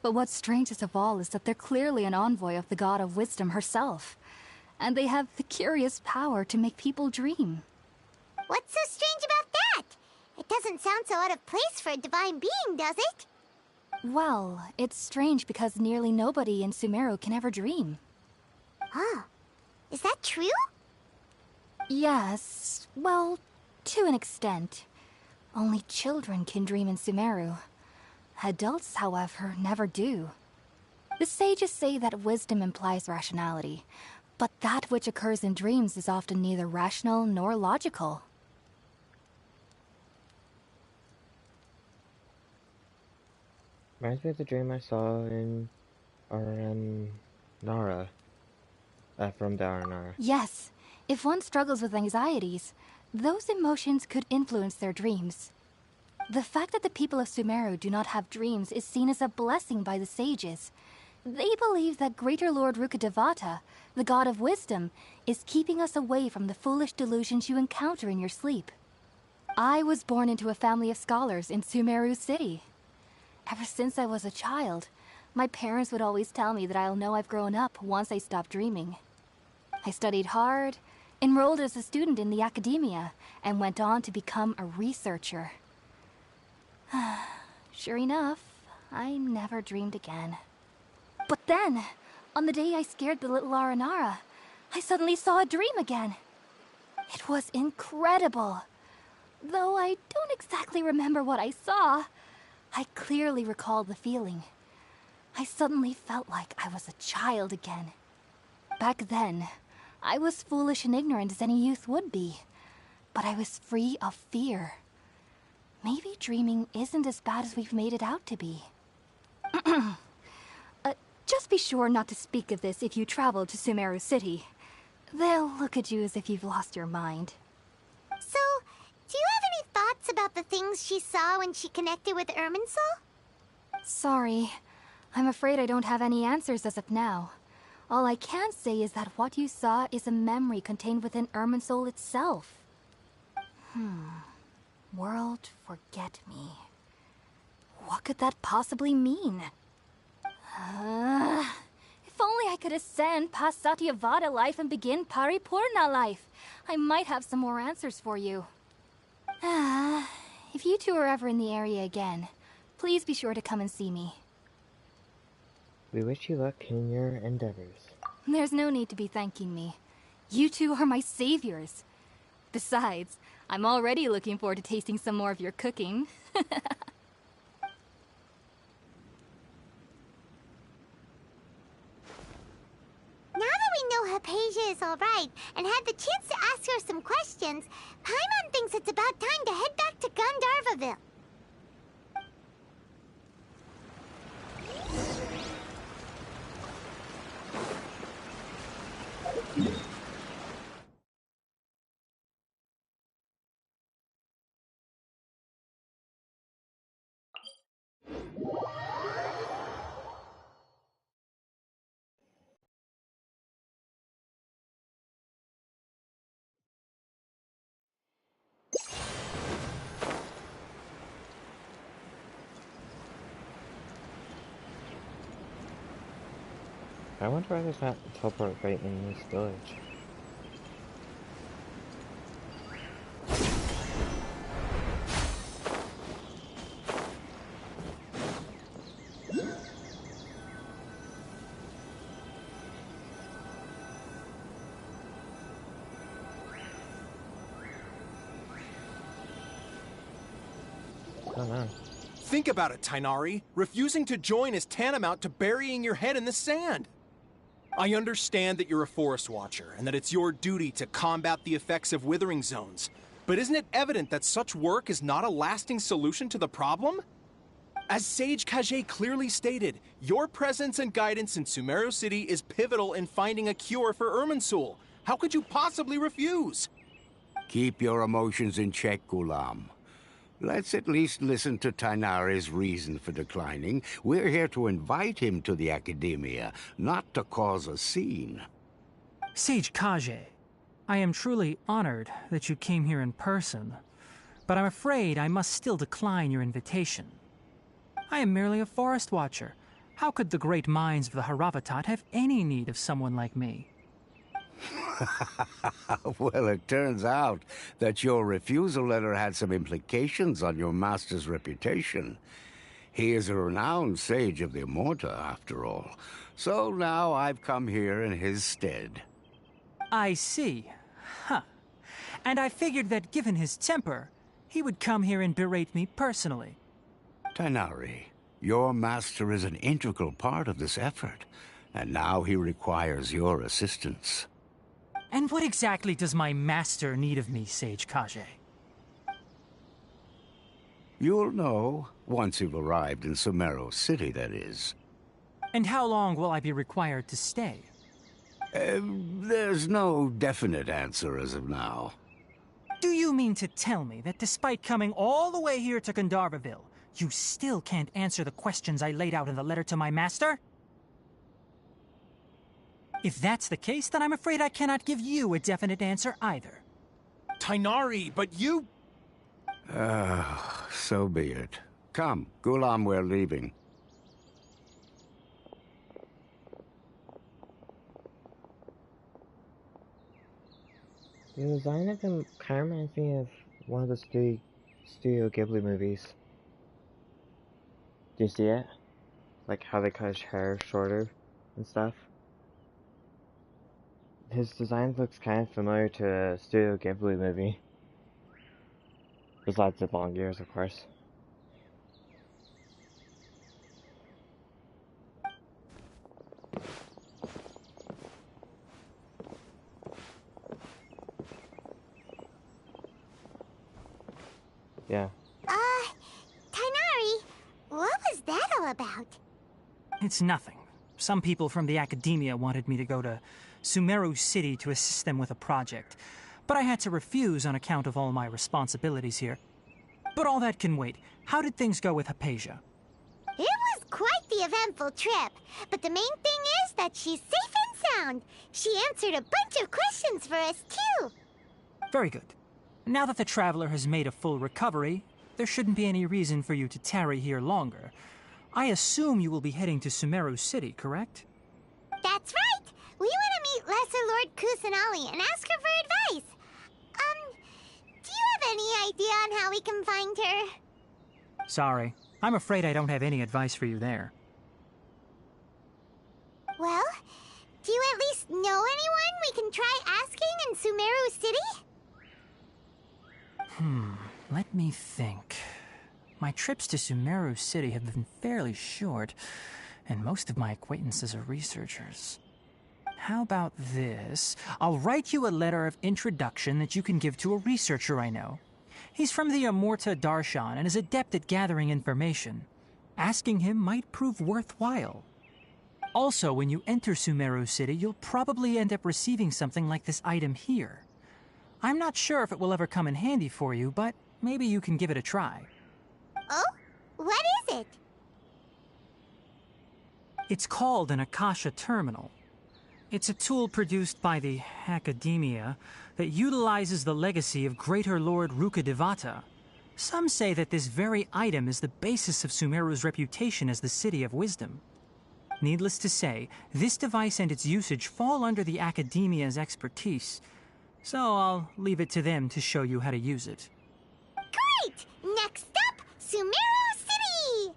But what's strangest of all is that they're clearly an envoy of the God of Wisdom herself. and they have the curious power to make people dream. What's so strange about that? It doesn't sound so out of place for a divine being, does it? Well, it's strange because nearly nobody in Sumeru can ever dream. Oh, is that true? Yes, well, to an extent. Only children can dream in Sumeru. Adults, however, never do. The sages say that wisdom implies rationality, but that which occurs in dreams is often neither rational nor logical. Reminds me of the dream I saw in Nara. From Nara. Yes, if one struggles with anxieties, those emotions could influence their dreams. The fact that the people of Sumeru do not have dreams is seen as a blessing by the sages. They believe that Greater Lord Rukkhadevata, the god of wisdom, is keeping us away from the foolish delusions you encounter in your sleep. I was born into a family of scholars in Sumeru City. Ever since I was a child, my parents would always tell me that I'll know I've grown up once I stop dreaming. I studied hard, enrolled as a student in the academia, and went on to become a researcher. Sure enough, I never dreamed again. But then, on the day I scared the little Aranara, I suddenly saw a dream again. It was incredible. Though I don't exactly remember what I saw, I clearly recall the feeling. I suddenly felt like I was a child again. Back then, I was foolish and ignorant as any youth would be, but I was free of fear. Maybe dreaming isn't as bad as we've made it out to be. Just be sure not to speak of this if you travel to Sumeru City. They'll look at you as if you've lost your mind. So, do you have any thoughts about the things she saw when she connected with Irminsul? Sorry. I'm afraid I don't have any answers as of now. All I can say is that what you saw is a memory contained within Irminsul itself. World forget me. What could that possibly mean? If only I could ascend past Satyavada life and begin Paripurna life, I might have some more answers for you. If you two are ever in the area again, please be sure to come and see me. We wish you luck in your endeavors. There's no need to be thanking me. You two are my saviors. Besides, I'm already looking forward to tasting some more of your cooking. Now that we know Hypatia is alright and had the chance to ask her some questions, Paimon thinks it's about time to head back to Gandharvaville. I wonder why there's not a teleport right in this village. I don't know. Think about it, Tighnari. Refusing to join is tantamount to burying your head in the sand. I understand that you're a forest watcher, and that it's your duty to combat the effects of withering zones. But isn't it evident that such work is not a lasting solution to the problem? As Sage Kage clearly stated, your presence and guidance in Sumeru City is pivotal in finding a cure for Irminsul. How could you possibly refuse? Keep your emotions in check, Ghulam. Let's at least listen to Tighnari's reason for declining. We're here to invite him to the Academia, not to cause a scene. Sage Kage, I am truly honored that you came here in person, but I'm afraid I must still decline your invitation. I am merely a forest watcher. How could the great minds of the Haravatat have any need of someone like me? Well, it turns out that your refusal letter had some implications on your master's reputation. He is a renowned sage of the Immorta, after all. So now I've come here in his stead. I see. Huh. And I figured that given his temper, he would come here and berate me personally. Tighnari, your master is an integral part of this effort, and now he requires your assistance. And what exactly does my master need of me, Sage Kage? You'll know once you've arrived in Sumeru City, that is. And how long will I be required to stay? There's no definite answer as of now. Do you mean to tell me that despite coming all the way here to Gandharvaville, you still can't answer the questions I laid out in the letter to my master? If that's the case, then I'm afraid I cannot give you a definite answer either. Tighnari, but you... So be it. Come, Gulam, we're leaving. The design of him kind of reminds me of one of the Studio Ghibli movies. Do you see it? Like how they cut his hair shorter and stuff. His design looks kind of familiar to a Studio Ghibli movie. Besides the long ears, of course. Yeah. Tighnari, what was that all about? It's nothing. Some people from the academia wanted me to go to Sumeru City to assist them with a project, but I had to refuse on account of all my responsibilities here. But all that can wait. How did things go with Hypatia? It was quite the eventful trip, but the main thing is that she's safe and sound. She answered a bunch of questions for us, too. Very good. Now that the traveler has made a full recovery, there shouldn't be any reason for you to tarry here longer. I assume you will be heading to Sumeru City, correct? That's right. We want to meet Lesser Lord Kusanali and ask her for advice. Do you have any idea on how we can find her? Sorry. I'm afraid I don't have any advice for you there. Well, do you at least know anyone we can try asking in Sumeru City? Let me think. My trips to Sumeru City have been fairly short, and most of my acquaintances are researchers. How about this? I'll write you a letter of introduction that you can give to a researcher I know. He's from the Immorta Darshan and is adept at gathering information. Asking him might prove worthwhile. Also, when you enter Sumeru City, you'll probably end up receiving something like this item here. I'm not sure if it will ever come in handy for you, but maybe you can give it a try. Oh? What is it? It's called an Akasha Terminal. It's a tool produced by the Academia that utilizes the legacy of Greater Lord Rukkhadevata. Some say that this very item is the basis of Sumeru's reputation as the City of Wisdom. Needless to say, this device and its usage fall under the Academia's expertise, so I'll leave it to them to show you how to use it. Great! Next up, Sumeru City!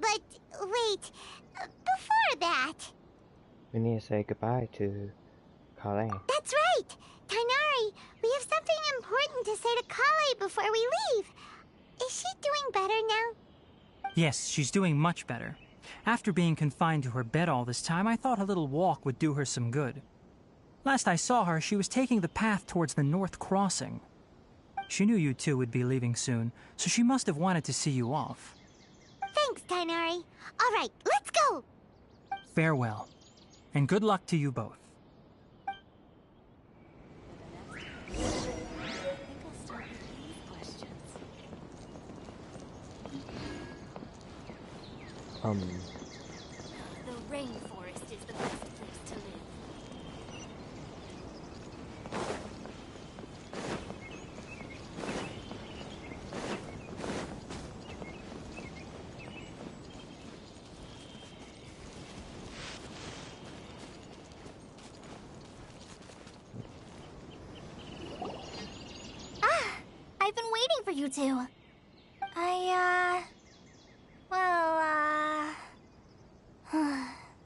But wait, before that... We need to say goodbye to Kale. That's right! Tighnari, we have something important to say to Kale before we leave. Is she doing better now? Yes, she's doing much better. After being confined to her bed all this time, I thought a little walk would do her some good. Last I saw her, she was taking the path towards the North Crossing. She knew you two would be leaving soon, so she must have wanted to see you off. Thanks, Tighnari. All right, let's go! Farewell, and good luck to you both. The rainforest is the best place to live. you two.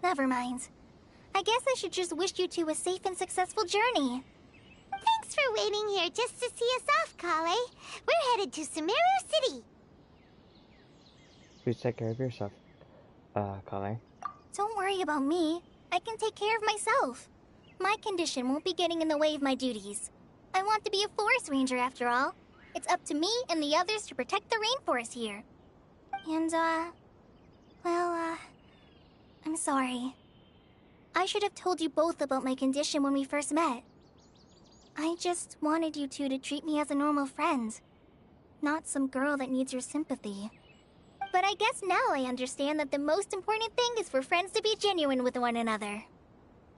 Never mind. I guess I should just wish you two a safe and successful journey. Thanks for waiting here just to see us off, Kale. We're headed to Sumeru City. Please take care of yourself, Kale. Don't worry about me. I can take care of myself. My condition won't be getting in the way of my duties. I want to be a forest ranger after all. It's up to me and the others to protect the rainforest here. And, I'm sorry. I should have told you both about my condition when we first met. I just wanted you two to treat me as a normal friend, not some girl that needs your sympathy. But I guess now I understand that the most important thing is for friends to be genuine with one another.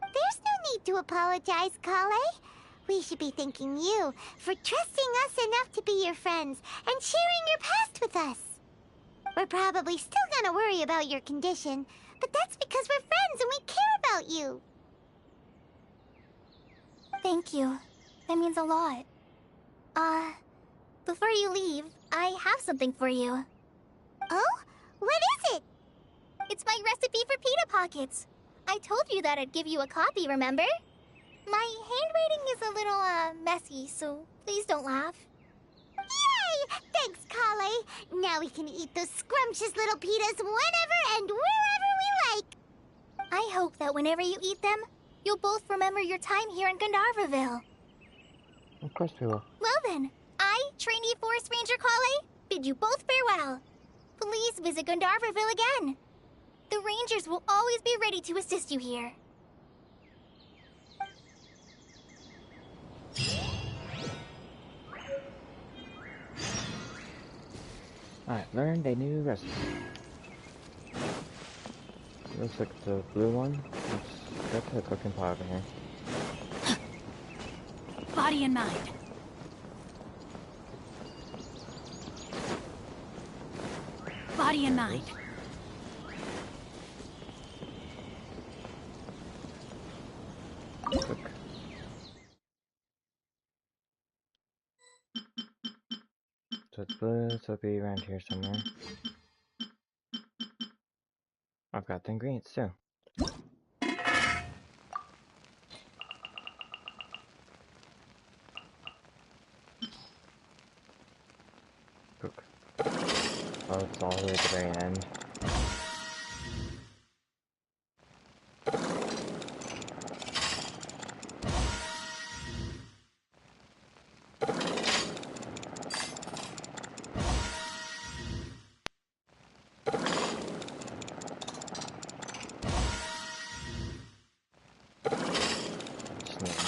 There's no need to apologize, Kale. We should be thanking you for trusting us enough to be your friends and sharing your past with us. We're probably still gonna worry about your condition, but that's because we're friends and we care about you. Thank you. That means a lot. Before you leave, I have something for you. Oh? What is it? It's my recipe for pita pockets. I told you that I'd give you a copy, remember? My handwriting is a little, messy, so please don't laugh. Yay! Thanks, Kale. Now we can eat those scrumptious little pitas whenever and wherever we like. I hope that whenever you eat them, you'll both remember your time here in Gandharvaville. Of course we will. Well then, I, trainee Forest Ranger Kale, bid you both farewell. Please visit Gandharvaville again. The Rangers will always be ready to assist you here. I learned a new recipe. Looks like the blue one. Let's go to the cooking pot over here. Body and mind. Body and mind. Cook. So it's blue, so it'll be around here somewhere. I've got the ingredients too. Cook. Oh, it's all the way at the very end.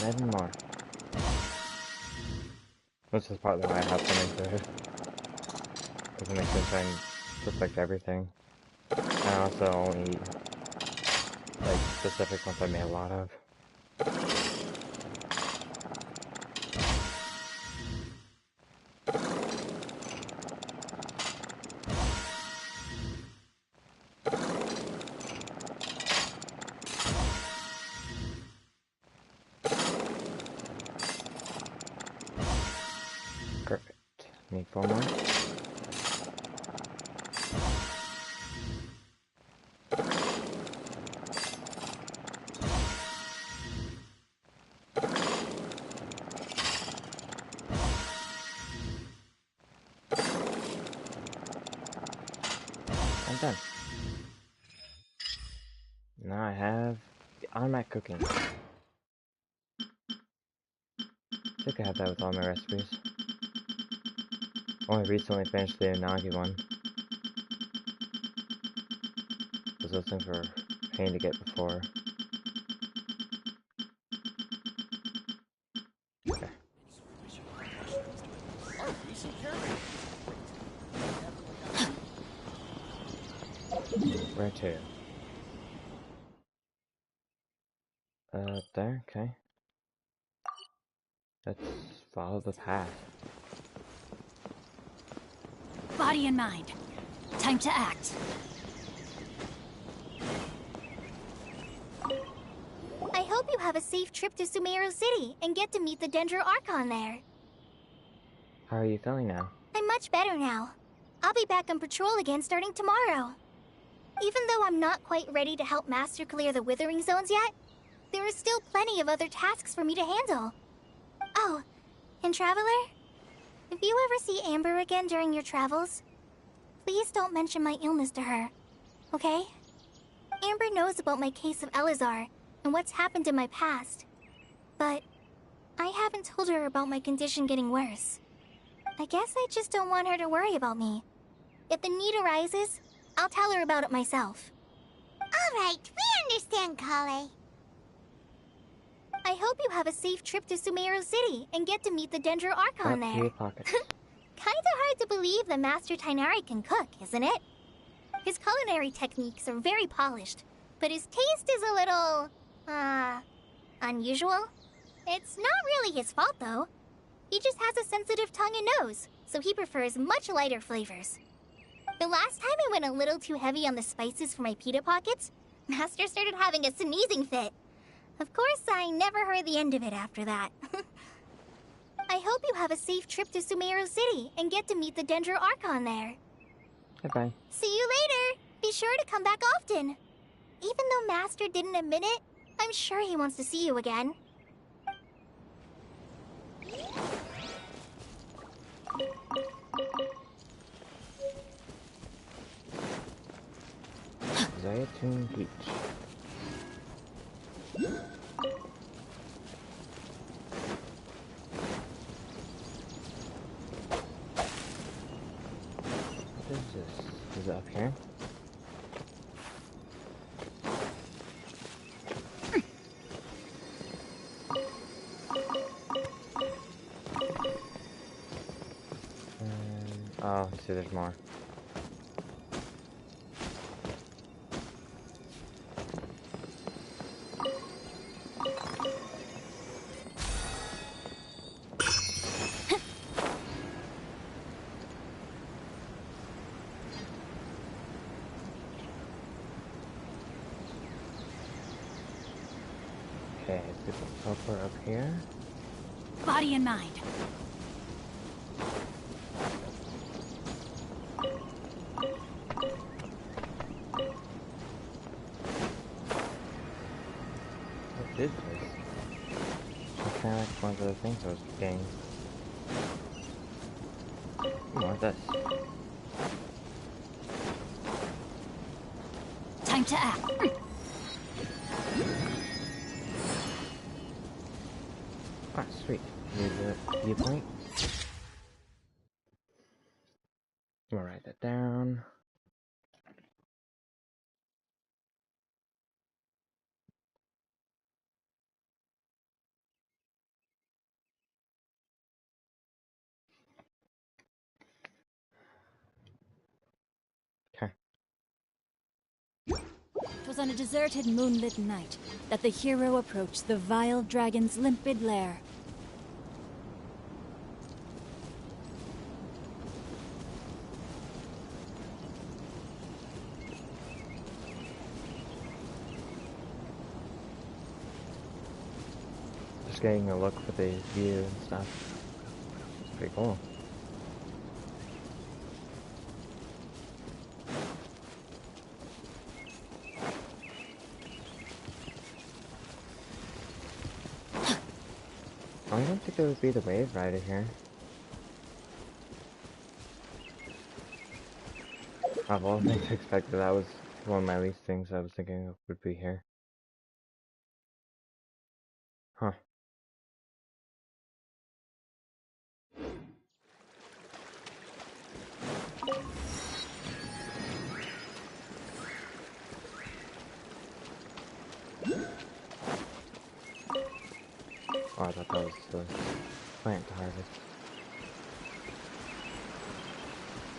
Even more. This is partly why I have some into it. Because it makes me try and perfect everything. I also only eat like specific ones I made a lot of. Perfect. Need 4 more. I'm done. Now I have the automatic cooking. I think I have that with all my recipes. Only recently finished the Unagi one. Was listening for a pain to get before. Okay. Where to? There, okay. Let's follow the path. Body and mind. Time to act. I hope you have a safe trip to Sumeru City and get to meet the Dendro Archon there. How are you feeling now? I'm much better now. I'll be back on patrol again starting tomorrow. Even though I'm not quite ready to help Master clear the Withering Zones yet, there are still plenty of other tasks for me to handle. Oh, and Traveler, if you ever see Amber again during your travels, please don't mention my illness to her, okay? Amber knows about my case of Elazar and what's happened in my past, but I haven't told her about my condition getting worse. I guess I just don't want her to worry about me. If the need arises, I'll tell her about it myself. All right, we understand, Kale. I hope you have a safe trip to Sumeru City and get to meet the Dendro Archon there. Kinda hard to believe that Master Tighnari can cook, isn't it? His culinary techniques are very polished, but his taste is a little, unusual. It's not really his fault, though. He just has a sensitive tongue and nose, so he prefers much lighter flavors. The last time I went a little too heavy on the spices for my pita pockets, Master started having a sneezing fit. Of course, I never heard the end of it after that. I hope you have a safe trip to Sumeru City and get to meet the Dendro Archon there. Bye-bye. See you later! Be sure to come back often. Even though Master didn't admit it, I'm sure he wants to see you again. Zayatun Beach. What is this? Is it up here? Oh, I see there's more. Okay, is the teleport up here? Body and mind. What did this? It's kind of like one of the things I was getting. More of this. Time to act. Ah, sweet. Here's a viewpoint. I'm gonna write that down. Okay. It was on a deserted moonlit night that the hero approached the vile dragon's limpid lair. Just getting a look for the view and stuff. It's pretty cool. I don't think there would be the wave rider here. Of all things expected, that was one of my least things I was thinking of would be here. Huh. Oh, I thought that was the plant to harvest.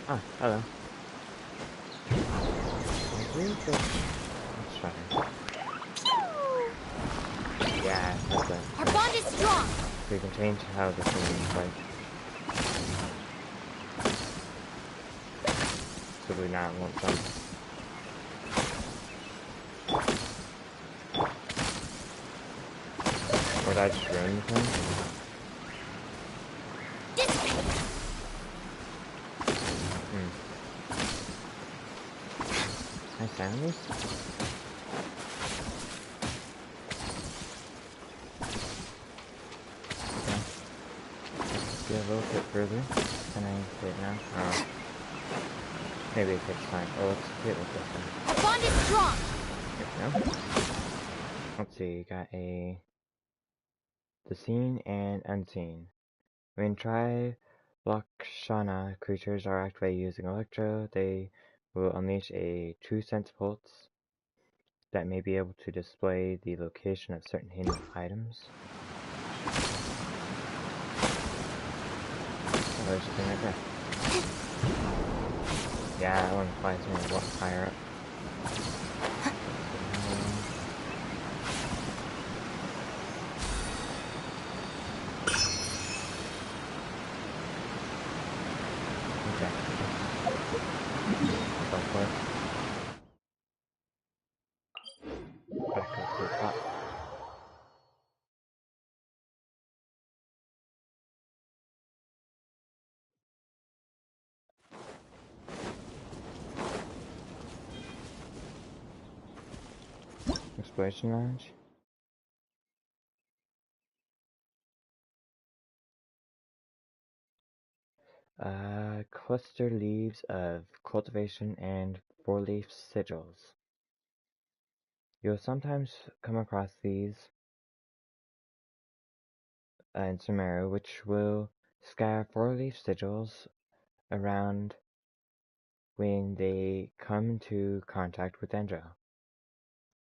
Ah, hello. Let's try it. Yeah, that's it. Our bond is strong! So you can change how the thing is like. So we not want some. Or did I just ruin the thing? families? Okay. Let's get a little bit further. Can I get it now? Oh. Maybe it takes time. Oh, let's get with this one. The bond is strong! Here we go. Let's see, got the seen and unseen. When Tri-Lakshana creatures are activated using Electro, they will unleash a true sense pulse that may be able to display the location of certain hidden items. Oh, there's a thing right there. Yeah, that one flies me a lot higher up. Okay. Go for it. Back up to the top. Exploration lounge. Cluster leaves of cultivation and four-leaf sigils. You'll sometimes come across these in Sumeru, which will scatter four-leaf sigils around when they come into contact with Dendro.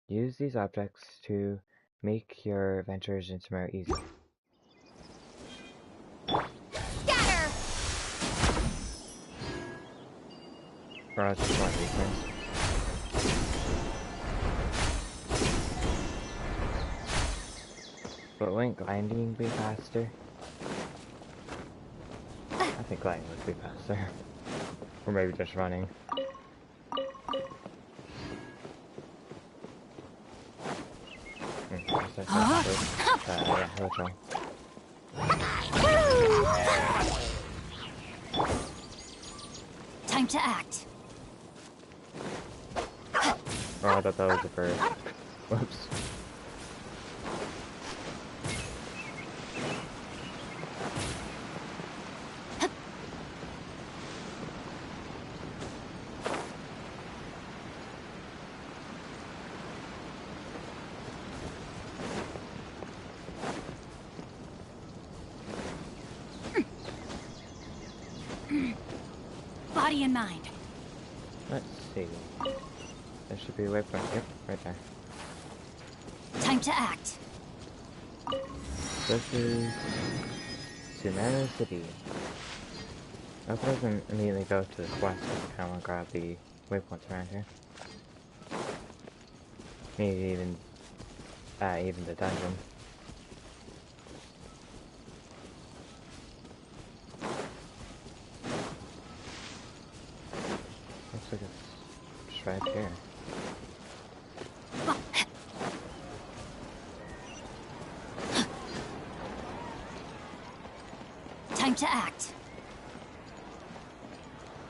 Use these objects to make your ventures in Sumeru easier. Scatter! Or else just want these things. But wouldn't gliding be faster? I think gliding would be faster. Or maybe just running. Yeah, let's go. Time to act. Oh, I thought that was the first. Whoops. Body and mind. Let's see. There should be a waypoint. Yep, right there. Time to act. This is Sumeru City. I hope it doesn't immediately go to the quest. I kind of want to grab the waypoints around here. Maybe even the dungeon. Looks like it's just right here. Time to act.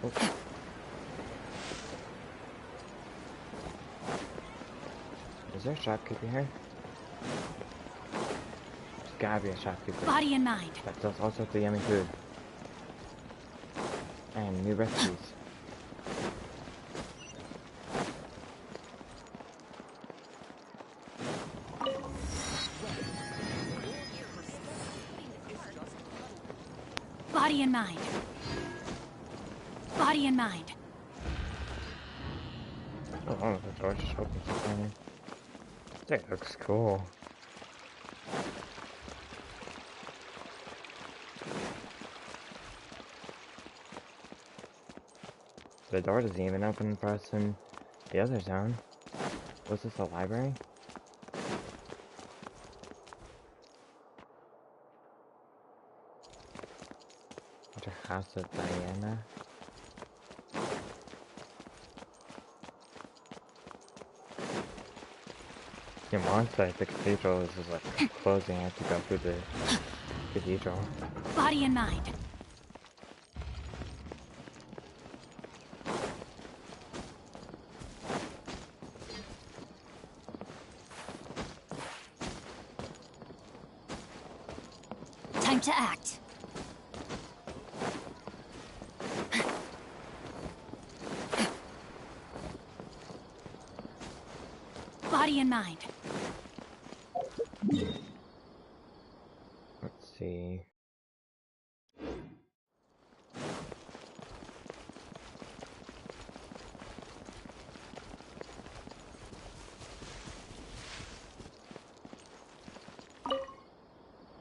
Oh. Is there a shopkeeper here? There's gotta be a shopkeeper. Body and mind. That sells all sorts of yummy food. And new recipes. Body and mind. Body and mind. Oh, the door just opens up on me. That looks cool. The door doesn't even open for us in the other zone. Was this a library? The House of Diana? Yeah, once I the cathedral is just like closing, I have to go through the cathedral. Body and mind. Time to act. Body and mind. Let's see.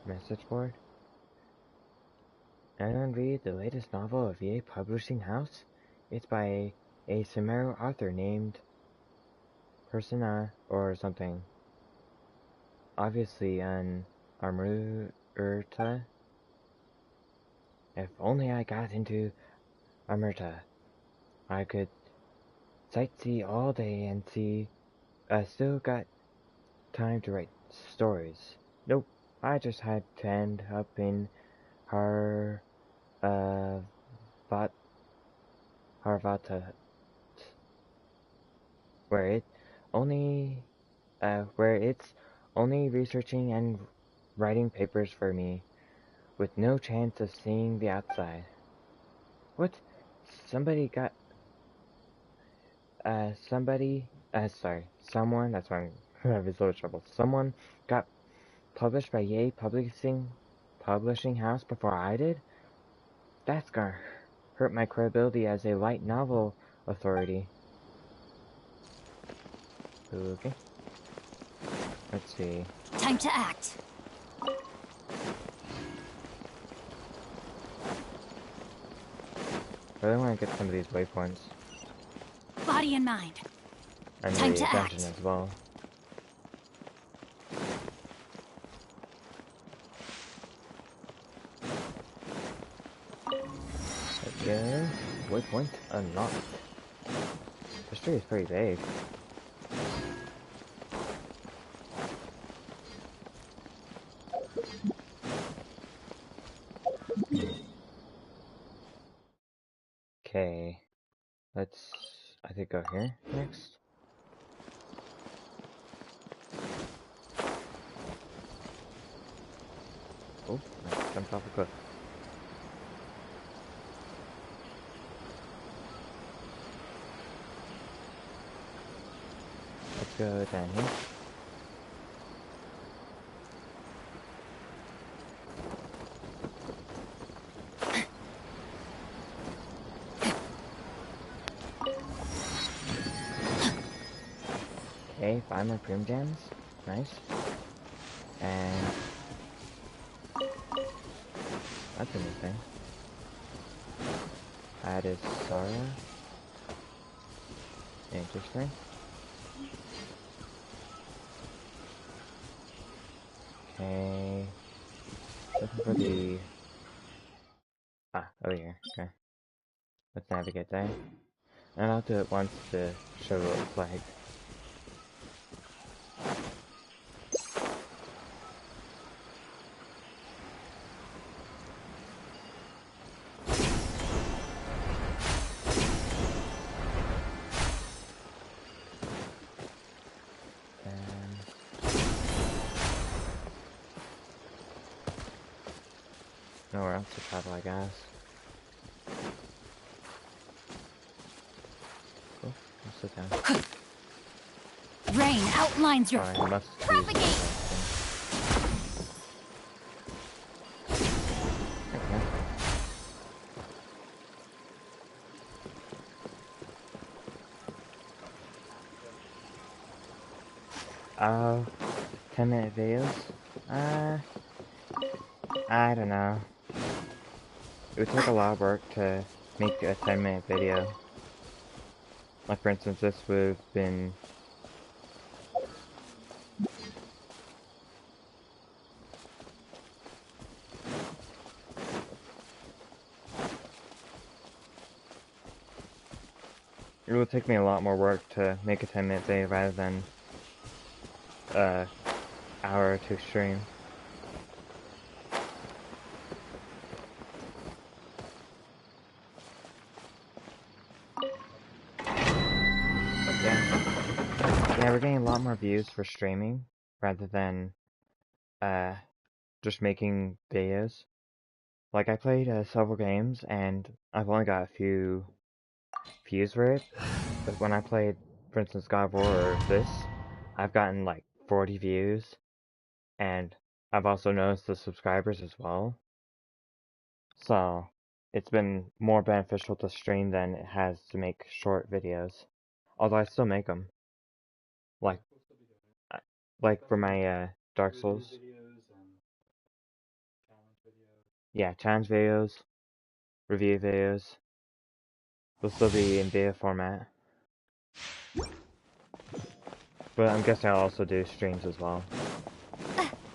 Message board. Anyone read the latest novel of EA Publishing House? It's by a Sumeru author named Persona or something. Obviously an Amurta. If only I got into Amurta, I could sightsee all day and see. I still got time to write stories. Nope, I just had to end up in Harvata, where it's only researching and writing papers for me, with no chance of seeing the outside. What? Somebody got, someone, that's why I'm having so much trouble. Someone got published by EA Publishing House before I did? That's gonna hurt my credibility as a light novel authority. Okay. Let's see. Time to act. I really want to get some of these waypoints. Body and mind. And Time the to dungeon act. as well. Okay. Waypoint unlocked. This tree is pretty big. Okay. Let's, I think, go here next. Oh, I jumped off a cliff. Let's go down here. Okay, 5 more Prim Gems. Nice. And that's a new thing. That is Sara. Interesting. Okay. Looking for the... over here. Okay. Let's navigate there. And I'll do it once to show what it's like. Nowhere else to travel, I guess. Oh, I'll sit down. Rain outlines your I must propagate. Okay. Oh, 10-minute videos? I don't know. It would take a lot of work to make a 10-minute video. Like, for instance, this would have been... It would take me a lot more work to make a 10-minute video rather than hour or two stream. Yeah, we're getting a lot more views for streaming rather than just making videos. Like, I played several games, and I've only got a few views for it. But when I played, for instance, God of War or this, I've gotten like 40 views, and I've also noticed the subscribers as well. So, it's been more beneficial to stream than it has to make short videos. Although I still make them. Like, for my Dark Souls. Yeah, challenge videos, review videos. They'll still be in video format. But I'm guessing I'll also do streams as well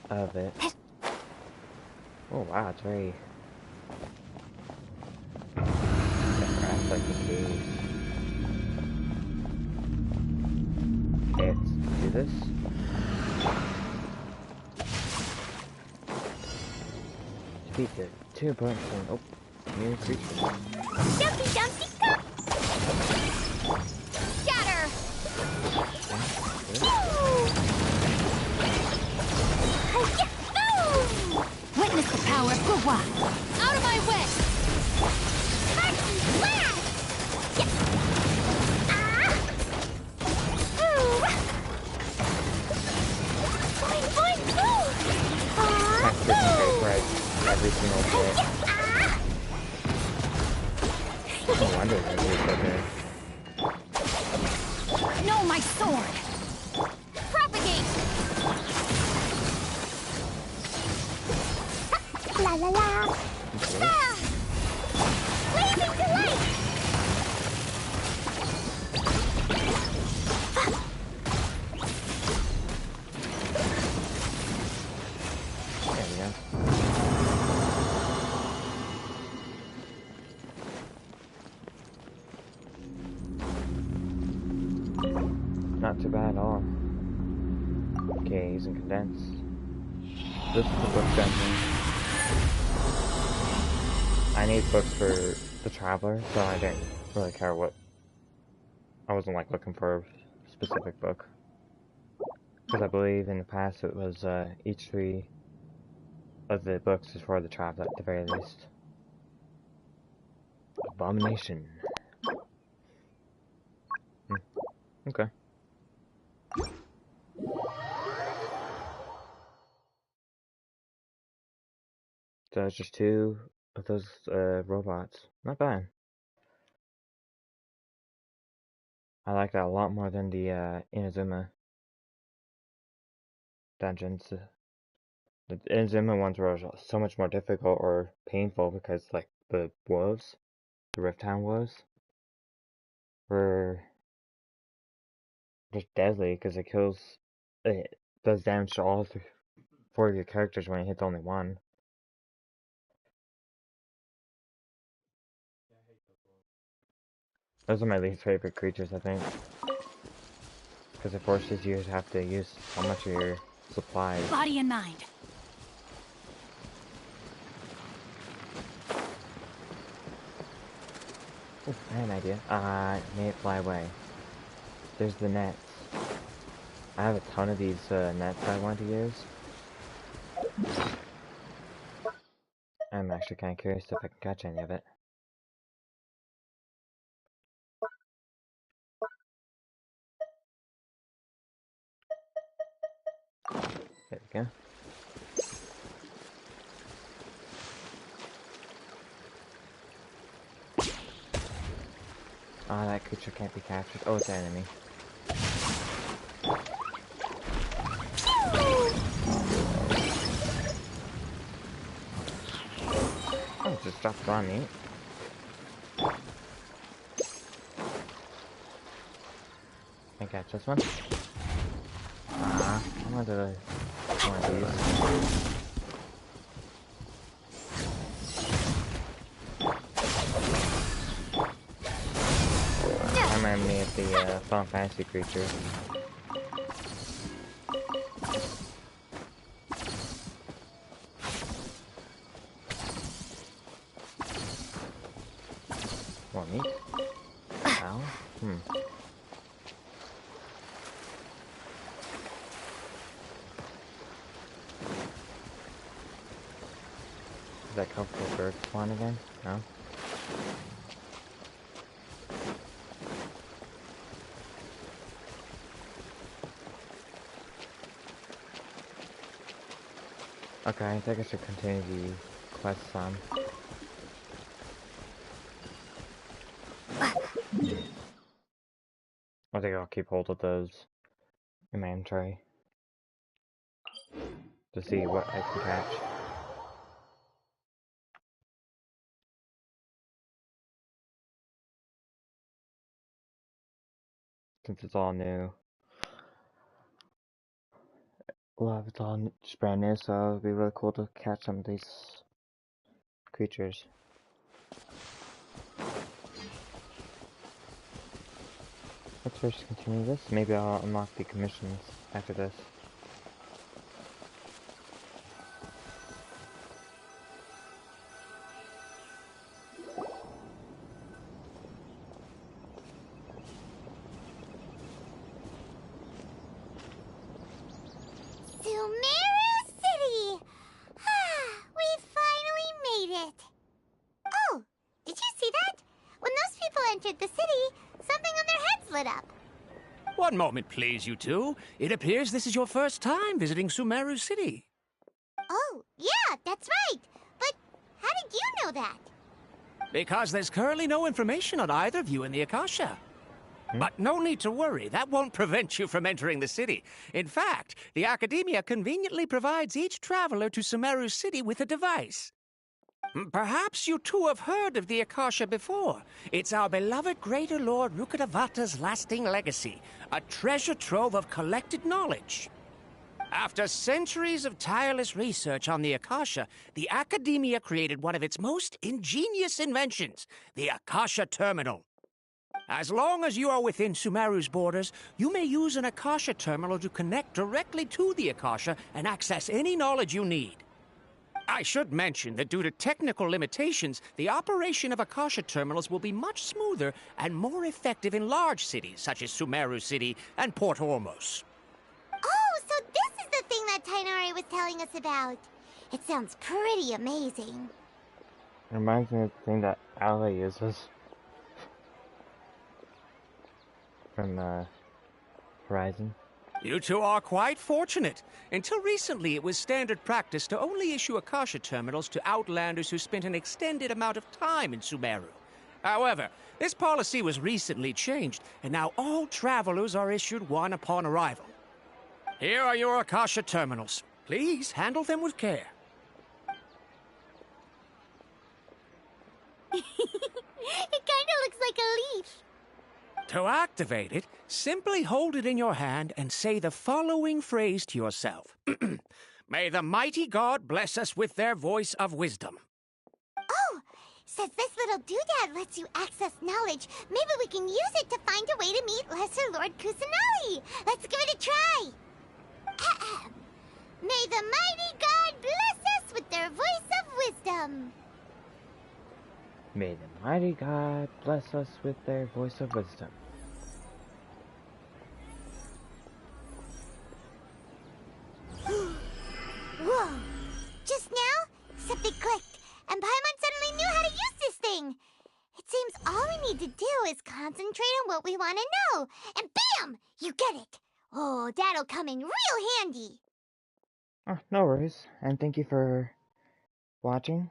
of it. Oh wow, it's very... That's like the cave. Okay, let's do this. Defeat the 2 opponents from... Oh, new creatures. Dumpty Dumpty Cup! Scatter! Witness the power of Gugwa! Out of my way! Sparky blast! Boing, boing, boom! That's freaking great every single day. No wonder that you're so good. No, my sword! Propagate! La la la! Ah! Blazing delight! There we go. Not too bad at all. Okay, using condense. This is the book Genshin. I need books for the Traveler, so I didn't really care what. I wasn't like looking for a specific book. Because I believe in the past it was each 3 of the books is for the Traveler at the very least. Abomination. Okay. So it's just 2 of those robots. Not bad. I like that a lot more than the Inazuma dungeons. The Inazuma ones were so much more difficult or painful because, like, the wolves, the Rift Town wolves, were just deadly because it does damage to all 4 of your characters when it hits only one. Those are my least favorite creatures, I think. Because it forces you to have to use so much of your supplies. Body and mind. Oh, I had an idea. May it fly away. There's the nets. I have a ton of these nets I want to use. I'm actually kind of curious if I can catch any of it. There we go. Ah, that creature can't be captured. Oh, it's an enemy. Oh, it just dropped on me. Can I catch this one? I wanted one of these. Remind me of the Final Fantasy creature. Want me? Ow? Is that comfortable bird spawn again? No? Okay, I think I should continue the quest some. I think I'll keep hold of those in my inventory to see what I can catch. Since it's all new. A lot of it's all just brand new, so it'd be really cool to catch some of these creatures. Let's first continue this. Maybe I'll unlock the commissions after this. Sumeru City! We finally made it! Oh, did you see that? When those people entered the city, something on their heads lit up. One moment, please, you two. It appears this is your first time visiting Sumeru City. Oh, yeah, that's right. But how did you know that? Because there's currently no information on either of you in the Akasha. But no need to worry, that won't prevent you from entering the city. In fact, the Academia conveniently provides each traveler to Sumeru City with a device. Perhaps you two have heard of the Akasha before. It's our beloved Greater Lord Rukkhadevata's lasting legacy, a treasure trove of collected knowledge. After centuries of tireless research on the Akasha, the Academia created one of its most ingenious inventions, the Akasha Terminal. As long as you are within Sumeru's borders, you may use an Akasha terminal to connect directly to the Akasha and access any knowledge you need. I should mention that due to technical limitations, the operation of Akasha terminals will be much smoother and more effective in large cities such as Sumeru City and Port Ormos. Oh, so this is the thing that Tainari was telling us about. It sounds pretty amazing. It reminds me of the thing that Ale uses from Horizon. You two are quite fortunate. Until recently, it was standard practice to only issue Akasha terminals to outlanders who spent an extended amount of time in Sumeru. However, this policy was recently changed, and now all travelers are issued one upon arrival. Here are your Akasha terminals. Please handle them with care. It kind of looks like a leaf. To activate it, simply hold it in your hand and say the following phrase to yourself. May the mighty God bless us with their voice of wisdom. Oh, since this little doodad lets you access knowledge, maybe we can use it to find a way to meet Lesser Lord Kusanali. Let's give it a try. Ahem. May the mighty God bless us with their voice of wisdom. May the mighty God bless us with their voice of wisdom. Whoa! Just now, something clicked, and Paimon suddenly knew how to use this thing. It seems all we need to do is concentrate on what we want to know, and bam! You get it. Oh, that'll come in real handy. Oh, no worries, and thank you for watching.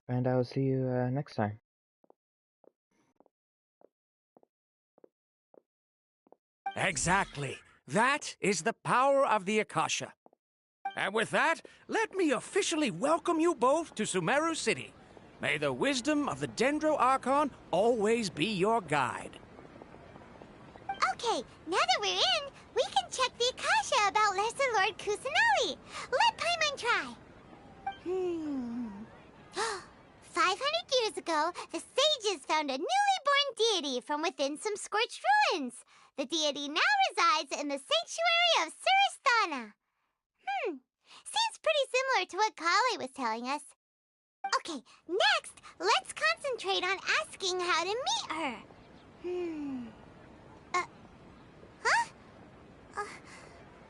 And I will see you next time. Exactly. That is the power of the Akasha. And with that, let me officially welcome you both to Sumeru City. May the wisdom of the Dendro Archon always be your guide. Okay, now that we're in, we can check the Akasha about Lesser Lord Kusanali. Let Paimon try. 500 years ago, the sages found a newly born deity from within some scorched ruins. The deity now resides in the sanctuary of Suristana. Seems pretty similar to what Kale was telling us. Okay, next, let's concentrate on asking how to meet her.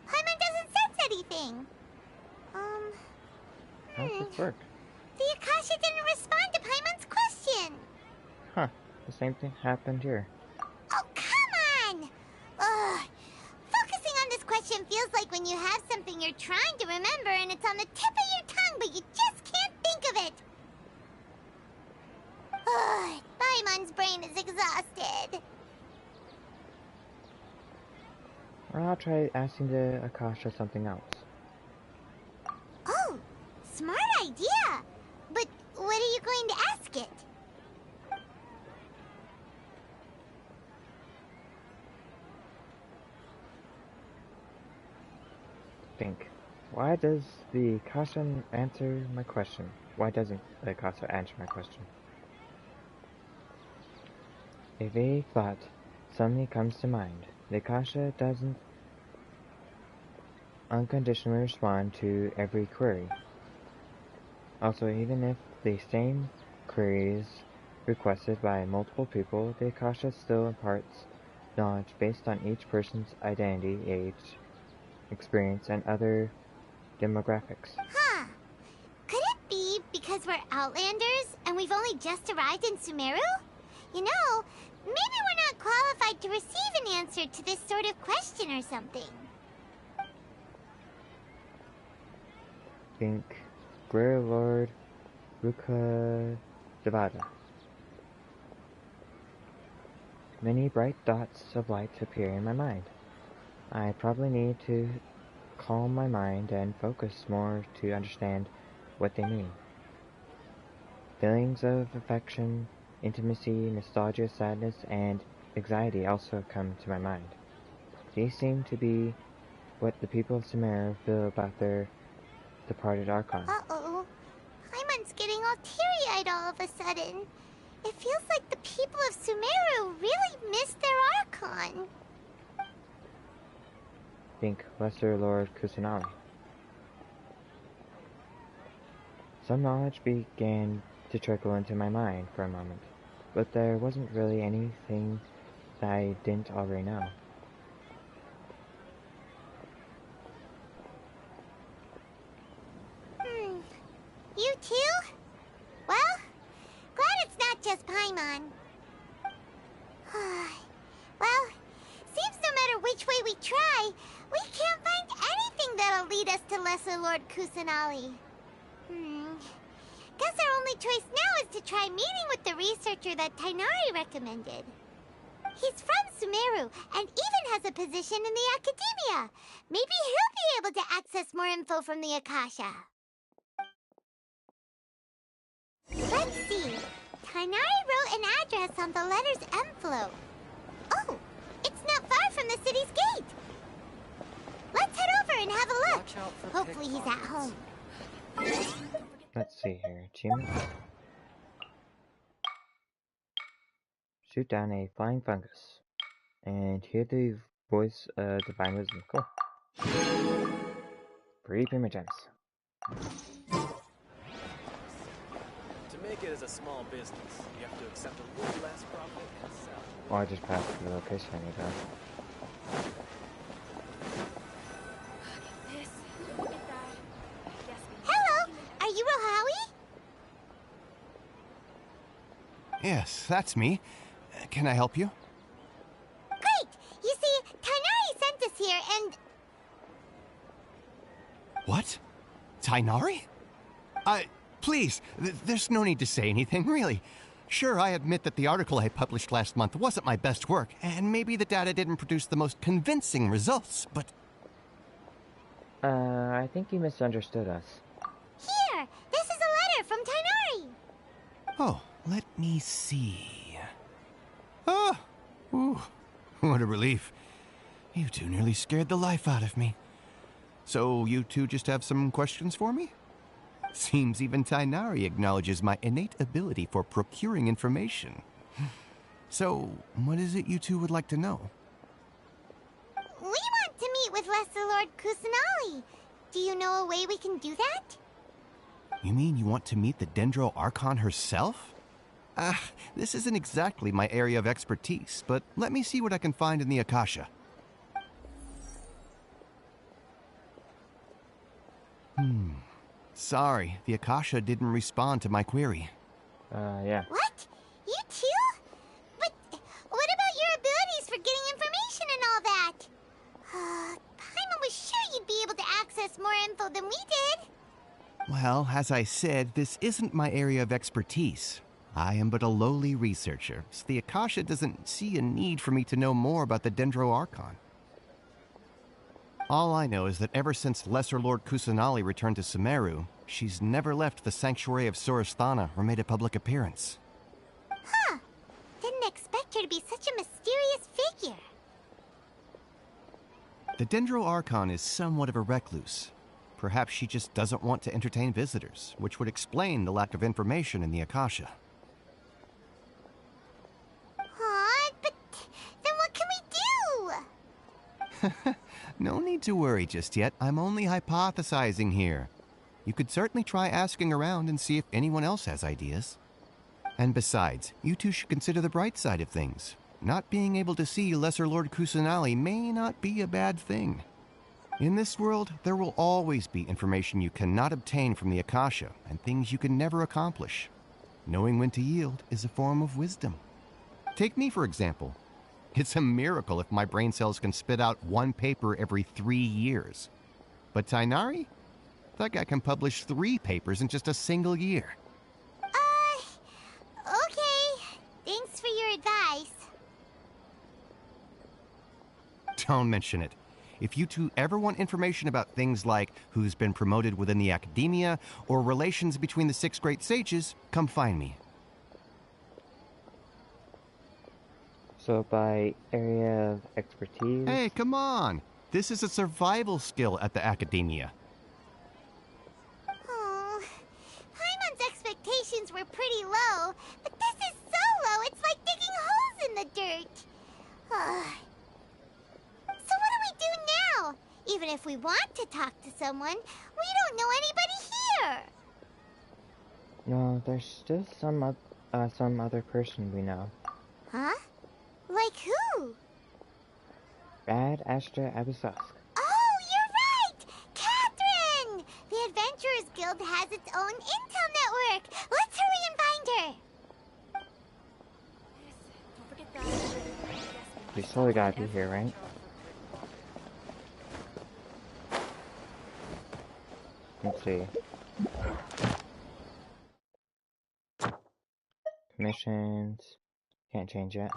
Paimon doesn't sense anything. How does this work? The Akasha didn't respond to Paimon's question. Huh. The same thing happened here. Oh, come on! Ugh. Focusing on this question feels like when you have something you're trying to remember and it's on the tip of your tongue, but you just can't think of it. Ugh. Paimon's brain is exhausted. Or I'll try asking the Akasha something else. Oh, smart idea. But what are you going to ask it? Think. Why does the Akasha answer my question? Why doesn't the Akasha answer my question? A vague thought suddenly comes to mind. The Akasha doesn't unconditionally respond to every query. Also, even if the same query is requested by multiple people, the Akasha still imparts knowledge based on each person's identity, age, experience, and other demographics. Huh. Could it be because we're Outlanders and we've only just arrived in Sumeru? You know, maybe we're not qualified to receive an answer to this sort of question or something. Think Byrlul Ruka Devada. Many bright dots of light appear in my mind. I probably need to calm my mind and focus more to understand what they mean. Feelings of affection, intimacy, nostalgia, sadness, and anxiety also come to my mind. These seem to be what the people of Sumeru feel about their departed Archon. Uh-oh. Paimon's getting all teary-eyed all of a sudden. It feels like the people of Sumeru really missed their Archon. Think Lesser Lord Kusanali. Some knowledge began to trickle into my mind for a moment, but there wasn't really anything that I didn't already know. You too? Well, glad it's not just Paimon. Well, seems no matter which way we try, we can't find anything that'll lead us to Lesser Lord Kusanali. Guess our only choice now is to try meeting with the researcher that Tighnari recommended. He's from Sumeru and even has a position in the Academia. Maybe he'll be able to access more info from the Akasha. Let's see. Tighnari wrote an address on the letter's envelope. Oh, it's not far from the city's gate. Let's head over and have a look. Hopefully he's at home. Let's see here. Achievement. Shoot down a flying fungus. And hear the voice of divine wisdom. Cool. Pretty primogems. To make it as a small business, you have to accept a little less profit and sell. Well, I just passed the location I need to. Hello, are you Rohawi? Yes, that's me. Can I help you? Great! You see, Tighnari sent us here and... What? Tighnari? Please, there's no need to say anything, really. Sure, I admit that the article I published last month wasn't my best work, and maybe the data didn't produce the most convincing results, but... I think you misunderstood us. Here! This is a letter from Tighnari! Oh, let me see... Oh! Ooh, what a relief. You two nearly scared the life out of me. So, you two just have some questions for me? Seems even Tighnari acknowledges my innate ability for procuring information. So, what is it you two would like to know? We want to meet with Lesser Lord Kusanali. Do you know a way we can do that? You mean you want to meet the Dendro Archon herself? This isn't exactly my area of expertise, but let me see what I can find in the Akasha. Sorry, the Akasha didn't respond to my query. Yeah. What? You too? But what about your abilities for getting information and all that? Paimon was sure you'd be able to access more info than we did. Well, as I said, this isn't my area of expertise. I am but a lowly researcher, so the Akasha doesn't see a need for me to know more about the Dendro Archon. All I know is that ever since Lesser Lord Kusanali returned to Sumeru, she's never left the sanctuary of Surasthana or made a public appearance. Huh. Didn't expect her to be such a mysterious figure. The Dendro Archon is somewhat of a recluse. Perhaps she just doesn't want to entertain visitors, which would explain the lack of information in the Akasha. Aw, but then what can we do? No need to worry just yet. I'm only hypothesizing here. You could certainly try asking around and see if anyone else has ideas. And besides, you two should consider the bright side of things. Not being able to see Lesser Lord Kusanali may not be a bad thing. In this world, there will always be information you cannot obtain from the Akasha and things you can never accomplish. Knowing when to yield is a form of wisdom. Take me, for example. It's a miracle if my brain cells can spit out one paper every 3 years. But Tighnari? That guy can publish 3 papers in just a single year. Okay. Thanks for your advice. Don't mention it. If you two ever want information about things like who's been promoted within the academia or relations between the 6 great sages, come find me. So by area of expertise... Hey, come on! This is a survival skill at the academia. Oh, Paimon's expectations were pretty low, but this is so low it's like digging holes in the dirt. So what do we do now? Even if we want to talk to someone, we don't know anybody here. No, there's still some other person we know. Huh? Like who? Ad Astra Abyssosque. Oh, you're right! Catherine! The Adventurers Guild has its own intel network. Let's hurry and find her. We totally gotta be here, right? Let's see. Missions. Can't change yet.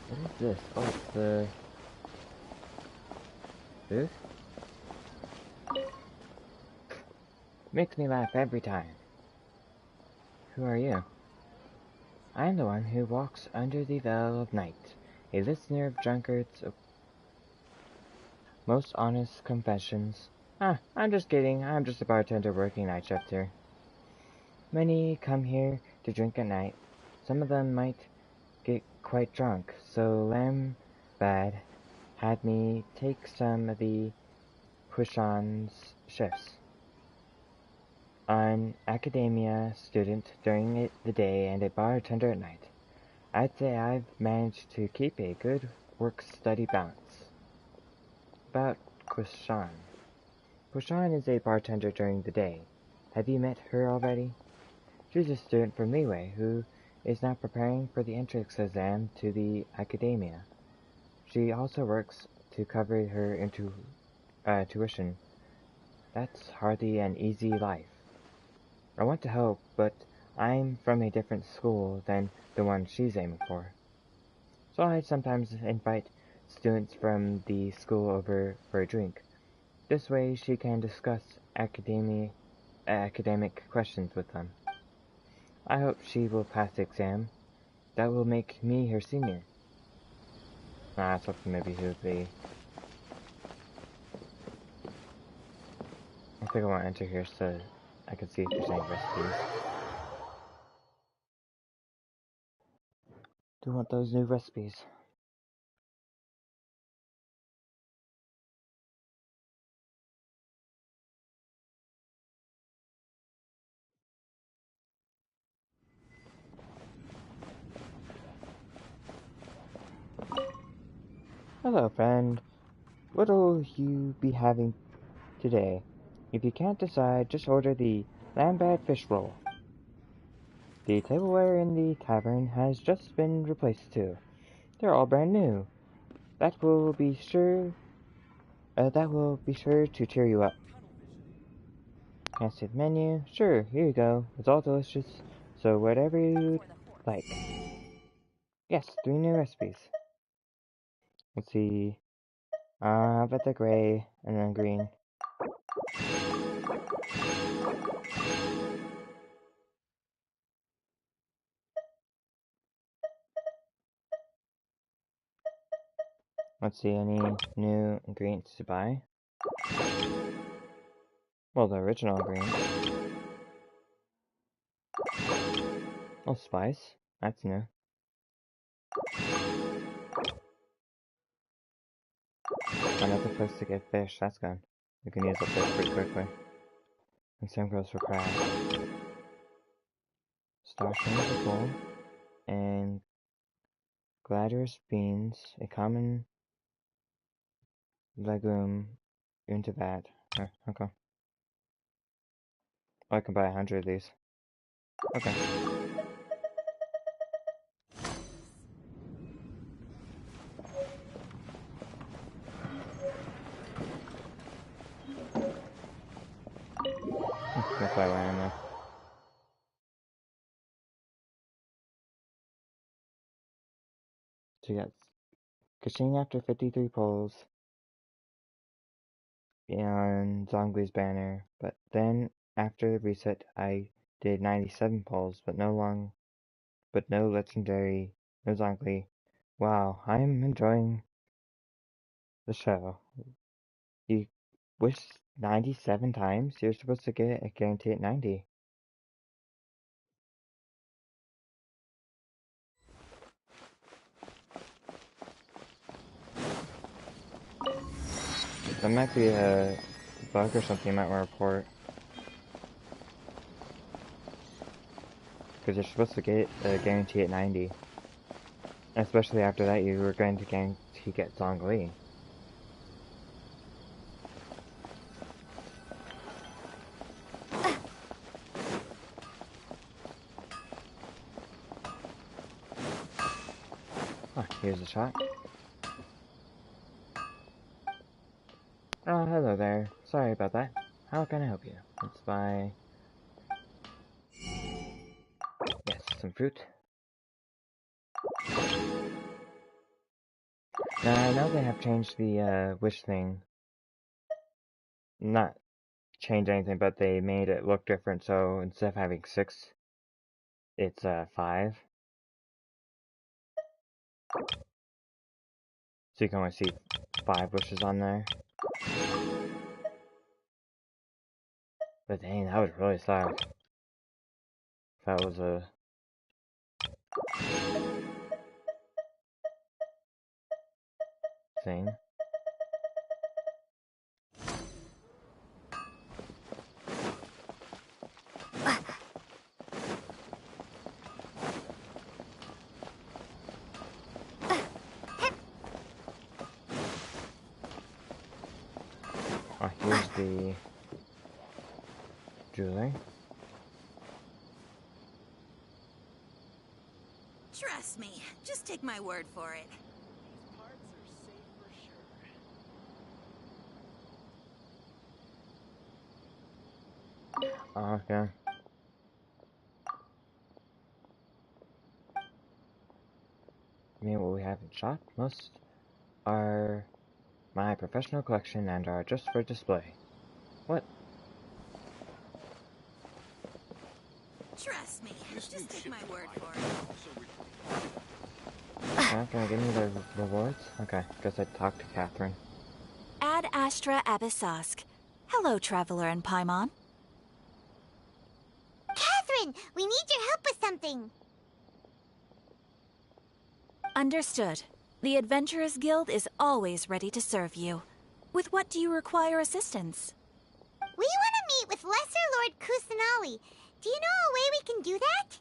What is this? Oh, it's the... Booth? Makes me laugh every time. Who are you? I am the one who walks under the veil of night, a listener of drunkards' most honest confessions. I'm just kidding. I'm just a bartender working night shift here. Many come here to drink at night. Some of them might get quite drunk, so Lambad had me take some of the push-on's shifts. An academia student during the day and a bartender at night. I'd say I've managed to keep a good work-study balance. About Kushan. Kushan is a bartender during the day. Have you met her already? She's a student from Liyue who is now preparing for the entrance exam to the academia. She also works to cover her tuition. That's hardly an easy life. I want to help, but I'm from a different school than the one she's aiming for. So I sometimes invite students from the school over for a drink. This way she can discuss academic questions with them. I hope she will pass the exam. That will make me her senior. I thought maybe he would be... I think I want to enter here so I can see if there's any recipes. Do want those new recipes. Hello, friend. What'll you be having today? If you can't decide, just order the Lambad fish roll. The tableware in the tavern has just been replaced too. They're all brand new. That will be sure to cheer you up. Can't see the menu? Sure, here you go. It's all delicious, so whatever you like. Yes, 3 new recipes. Let's see. But the gray and then green. Let's see, any new ingredients to buy? Well, the original ingredients. Oh, spice. That's new. Another place to get fish. That's good. You can use the fish pretty quickly. And same goes for crab. Star shrimp are cool. And gladiolus beans, a common legume into that. Oh, okay. Oh, I can buy 100 of these. Okay. That's why I went in there. So yes. Kaching after 53 polls. And Zhongli's banner. But then after the reset I did 97 polls, but no legendary, no Zhongli. Wow, I'm enjoying the show. You wish 97 times? You're supposed to get a guarantee at 90. That might be a bug or something you might want to report. Because you're supposed to get a guarantee at 90. Especially after that you were going to guarantee get Zhongli. Oh, here's a shot. Oh, hello there. Sorry about that. How can I help you? Let's buy... Yes, some fruit. Now, I know they have changed the wish thing. Not changed anything, but they made it look different, so instead of having 6, it's 5. So you can only see 5 wishes on there. But dang, that was really sad. That was a... thing. Oh, here's the... jewelry. Trust me, just take my word for it. Oh, okay. I mean, what we have in shop, most are my professional collection and are just for display. What? Trust me, just take my word for it. Can I give me the rewards? Okay, guess I talked to Catherine. Ad Astra Abyssosk. Hello, Traveler and Paimon. Catherine, we need your help with something. Understood. The Adventurers Guild is always ready to serve you. With what do you require assistance? We want to meet with Lesser Lord Kusanali. Do you know a way we can do that?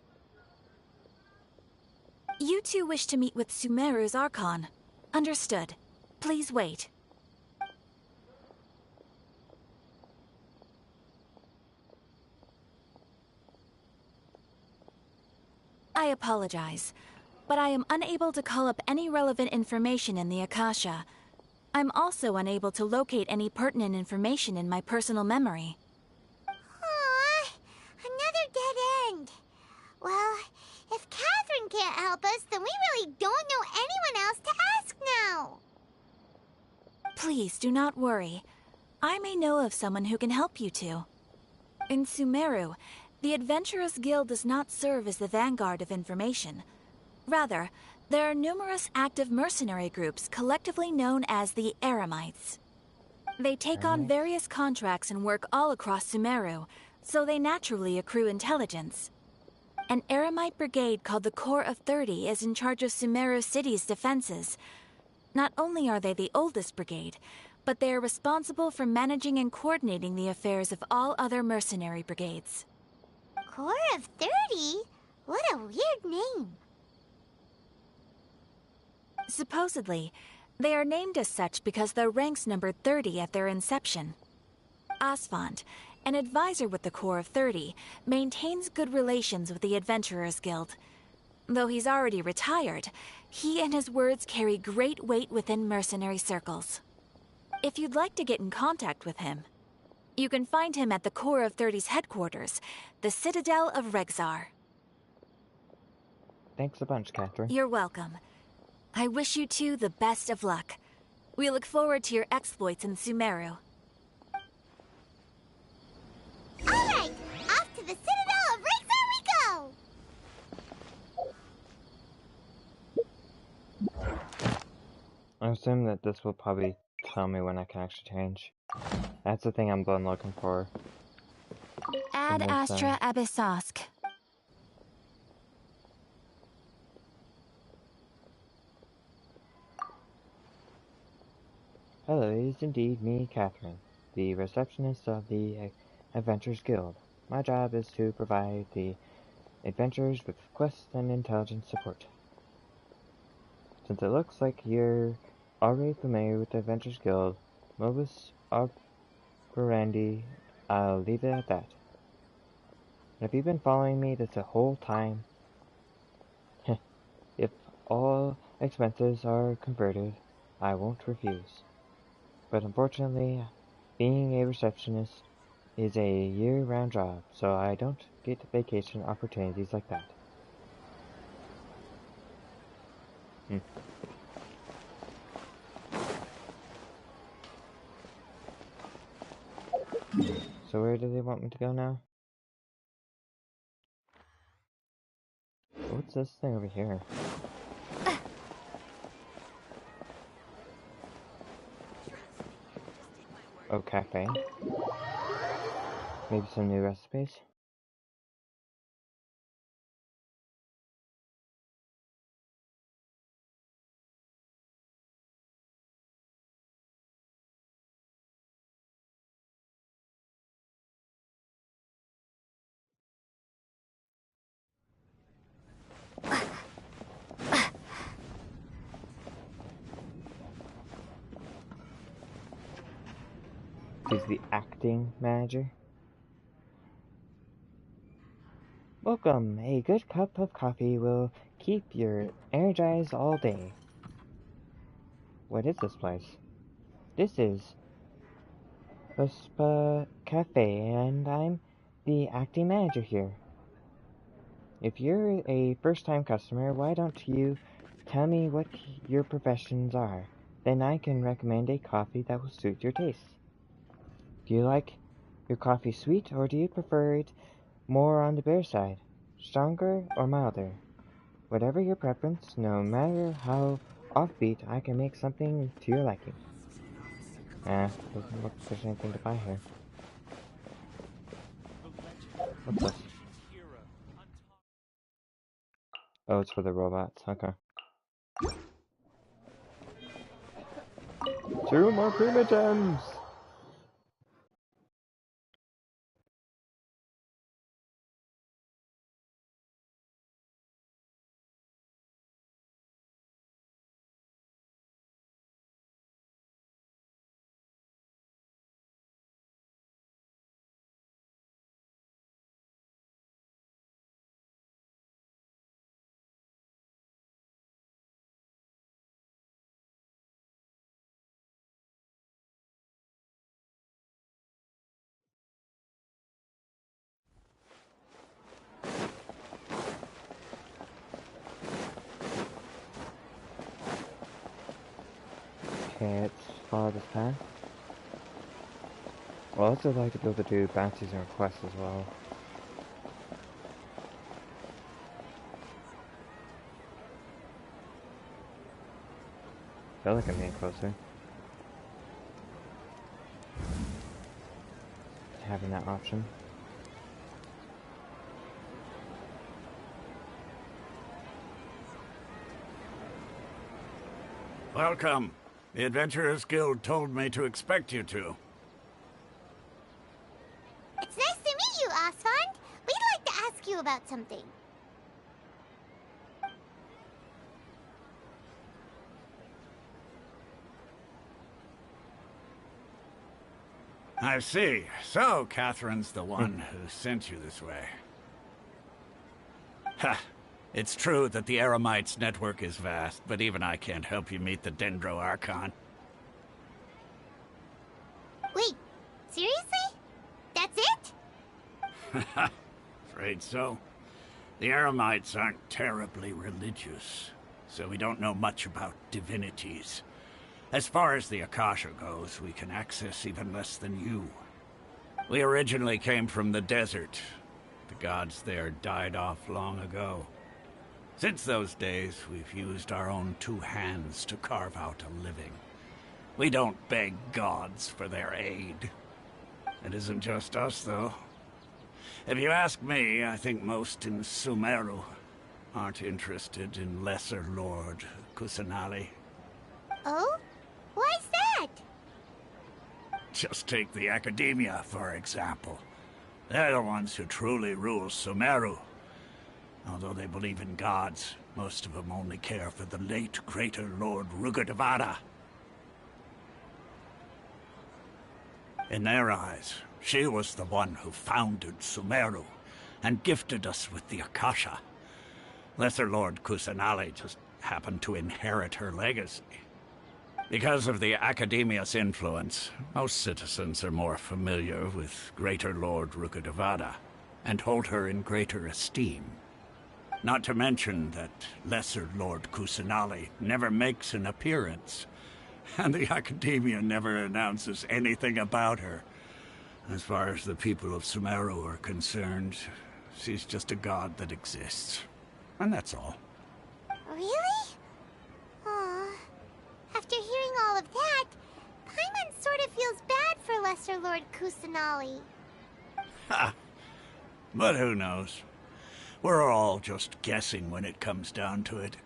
You two wish to meet with Sumeru's Archon. Understood. Please wait. I apologize, but I am unable to call up any relevant information in the Akasha. I'm also unable to locate any pertinent information in my personal memory. Aw, another dead end. Well, if Catherine can't help us, then we really don't know anyone else to ask now. Please do not worry. I may know of someone who can help you two. In Sumeru, the Adventurers Guild does not serve as the vanguard of information. Rather, there are numerous active mercenary groups collectively known as the Eremites. They take on various contracts and work all across Sumeru, so they naturally accrue intelligence. An Eremite brigade called the Corps of 30 is in charge of Sumeru City's defenses. Not only are they the oldest brigade, but they are responsible for managing and coordinating the affairs of all other mercenary brigades. Corps of 30? What a weird name. Supposedly, they are named as such because their ranks numbered 30 at their inception. Asfand, an advisor with the Corps of 30, maintains good relations with the Adventurers Guild. Though he's already retired, he and his words carry great weight within mercenary circles. If you'd like to get in contact with him, you can find him at the Corps of 30's headquarters, the Citadel of Rexar. Thanks a bunch, Catherine. You're welcome. I wish you two the best of luck. We look forward to your exploits in Sumeru. Alright, off to the Citadel of Rexar we go! I assume that this will probably tell me when I can actually change. That's the thing I'm looking for. Ad Astra Abyssosk. Hello, it is indeed me, Catherine, the receptionist of the Adventurers Guild. My job is to provide the adventurers with quest and intelligence support. Since it looks like you're already familiar with the Adventurers Guild, modus operandi, I'll leave it at that. Have you been following me this whole time? If all expenses are converted, I won't refuse. But unfortunately, being a receptionist is a year-round job, so I don't get vacation opportunities like that. So where do they want me to go now? What's this thing over here? Oh, cafe. Maybe some new recipes? He's the acting manager. Welcome. A good cup of coffee will keep you energized all day. What is this place? This is Vespa Cafe, and I'm the acting manager here. If you're a first-time customer, why don't you tell me what your professions are? Then I can recommend a coffee that will suit your taste. Do you like your coffee sweet, or do you prefer it more on the bitter side? Stronger or milder? Whatever your preference, no matter how offbeat, I can make something to your liking. Doesn't look like there's anything to buy here. What's this? Oh, it's for the robots. Okay. 2 more primogems! Okay, let's follow this path. Well, I'd also like to be able to do bounties and requests as well. I feel like I'm getting closer. Having that option. Welcome. The Adventurers Guild told me to expect you two. It's nice to meet you, Osfond. We'd like to ask you about something. I see. So, Catherine's the one who sent you this way. Ha! It's true that the Eremites' network is vast, but even I can't help you meet the Dendro Archon. Wait, seriously? That's it? Afraid so. The Eremites aren't terribly religious, so we don't know much about divinities. As far as the Akasha goes, we can access even less than you. We originally came from the desert. The gods there died off long ago. Since those days, we've used our own two hands to carve out a living. We don't beg gods for their aid. It isn't just us, though. If you ask me, I think most in Sumeru aren't interested in Lesser Lord Kusanali. Oh? Why's that? Just take the Academia, for example. They're the ones who truly rule Sumeru. Although they believe in gods, most of them only care for the late Greater Lord Rugurdevada. In their eyes, she was the one who founded Sumeru and gifted us with the Akasha. Lesser Lord Kusanali just happened to inherit her legacy. Because of the Academia's influence, most citizens are more familiar with Greater Lord Rugurdevada and hold her in greater esteem. Not to mention that Lesser Lord Kusanali never makes an appearance, and the Academia never announces anything about her. As far as the people of Sumeru are concerned, she's just a god that exists. And that's all. Really? Aw. After hearing all of that, Paimon sort of feels bad for Lesser Lord Kusanali. Ha! But who knows? We're all just guessing when it comes down to it.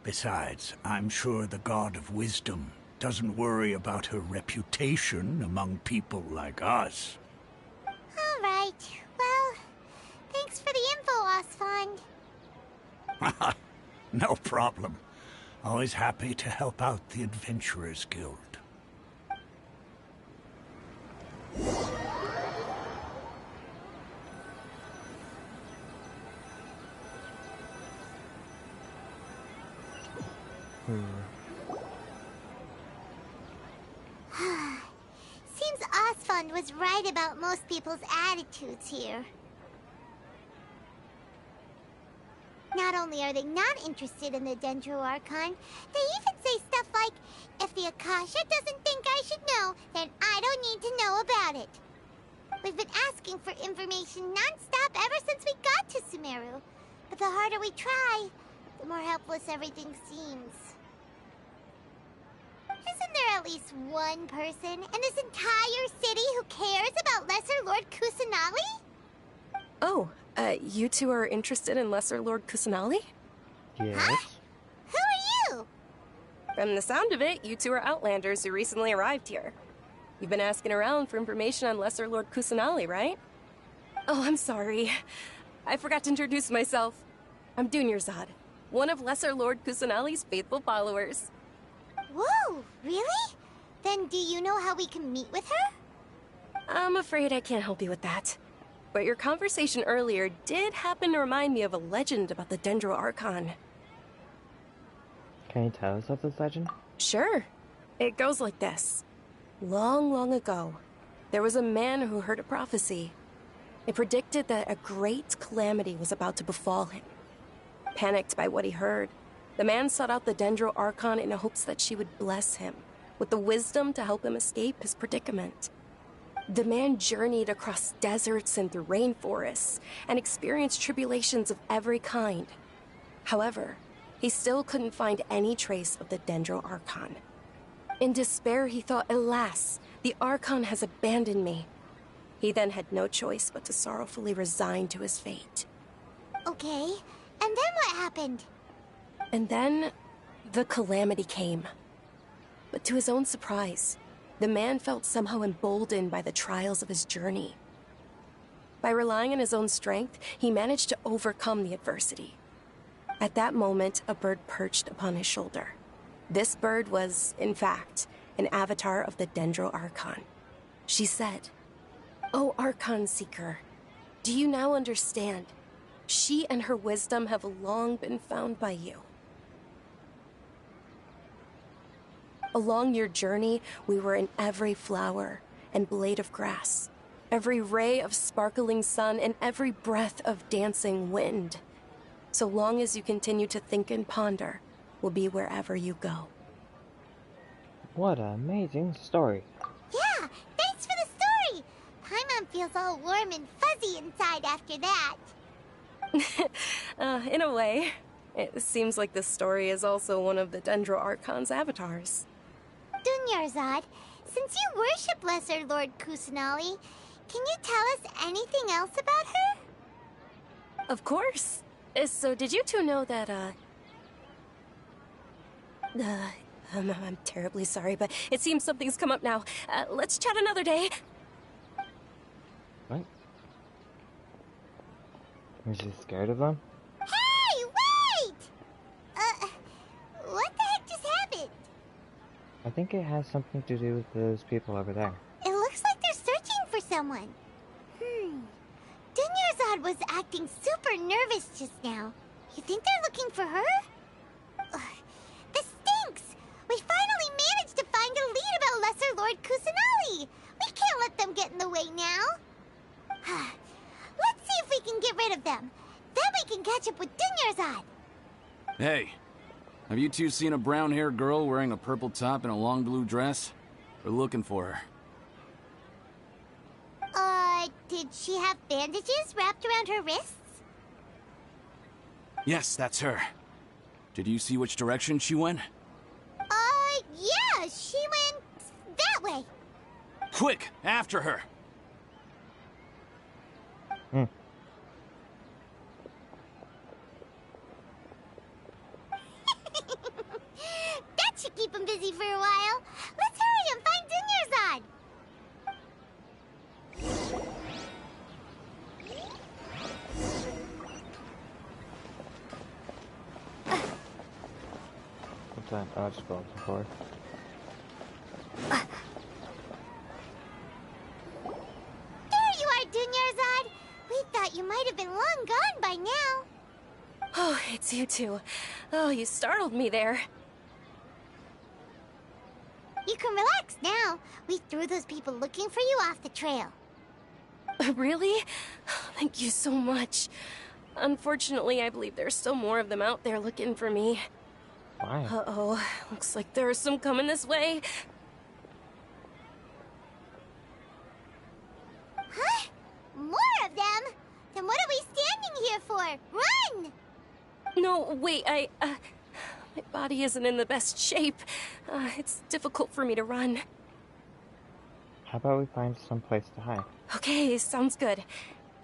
Besides, I'm sure the God of Wisdom doesn't worry about her reputation among people like us. All right. Well, thanks for the info, Osfond. No problem. Always happy to help out the Adventurers Guild. Seems Osfond was right about most people's attitudes here. Not only are they not interested in the Dendro Archon, they even say stuff like, if the Akasha doesn't think I should know, then I don't need to know about it. We've been asking for information non-stop ever since we got to Sumeru. But the harder we try, the more helpless everything seems. Isn't there at least one person in this entire city who cares about Lesser Lord Kusanali? Oh, you two are interested in Lesser Lord Kusanali? Yes. Huh? Who are you? From the sound of it, you two are Outlanders who recently arrived here. You've been asking around for information on Lesser Lord Kusanali, right? Oh, I'm sorry. I forgot to introduce myself. I'm Dunyarzad, one of Lesser Lord Kusanali's faithful followers. Whoa, really? Then do you know how we can meet with her? I'm afraid I can't help you with that. But your conversation earlier did happen to remind me of a legend about the Dendro Archon. Can you tell us of this legend? Sure. It goes like this. Long, long ago, there was a man who heard a prophecy. It predicted that a great calamity was about to befall him. Panicked by what he heard, the man sought out the Dendro Archon in hopes that she would bless him, with the wisdom to help him escape his predicament. The man journeyed across deserts and through rainforests and experienced tribulations of every kind. However, he still couldn't find any trace of the Dendro Archon. In despair, he thought, alas, the Archon has abandoned me. He then had no choice but to sorrowfully resign to his fate. Okay, and then what happened? And then, the calamity came. But to his own surprise, the man felt somehow emboldened by the trials of his journey. By relying on his own strength, he managed to overcome the adversity. At that moment, a bird perched upon his shoulder. This bird was, in fact, an avatar of the Dendro Archon. She said, "O Archon Seeker, do you now understand? She and her wisdom have long been found by you. Along your journey, we were in every flower and blade of grass, every ray of sparkling sun, and every breath of dancing wind. So long as you continue to think and ponder, we'll be wherever you go." What an amazing story. Yeah, thanks for the story. Paimon feels all warm and fuzzy inside after that. In a way, it seems like this story is also one of the Dendro Archon's avatars. Dunyarzad, since you worship Lesser Lord Kusanali, can you tell us anything else about her? Of course. So did you two know that, I'm terribly sorry, but it seems something's come up now. Let's chat another day. What? Was she scared of them? Hey, wait! What the heck just happened? I think it has something to do with those people over there. It looks like they're searching for someone. Dunyarzad was acting super nervous just now. You think they're looking for her? This stinks! We finally managed to find a lead about Lesser Lord Kusanali! We can't let them get in the way now. Let's see if we can get rid of them. Then we can catch up with Dunyarzad. Hey, have you two seen a brown-haired girl wearing a purple top and a long blue dress? We're looking for her. Did she have bandages wrapped around her wrists? Yes, that's her. Did you see which direction she went? Yeah, she went that way. Quick, after her! That should keep him busy for a while. Let's hurry and find Dunyarzad. What's that? Oh, I just fell before. There you are, Dunyarzad. We thought you might have been long gone by now. Oh, it's you two. Oh, you startled me there. You can relax now. We threw those people looking for you off the trail. Really? Thank you so much. Unfortunately, I believe there's still more of them out there looking for me. Why? Uh-oh. Looks like there are some coming this way. Huh? More of them? Then what are we standing here for? Run! No, wait, my body isn't in the best shape. It's difficult for me to run. How about we find some place to hide? Okay, sounds good.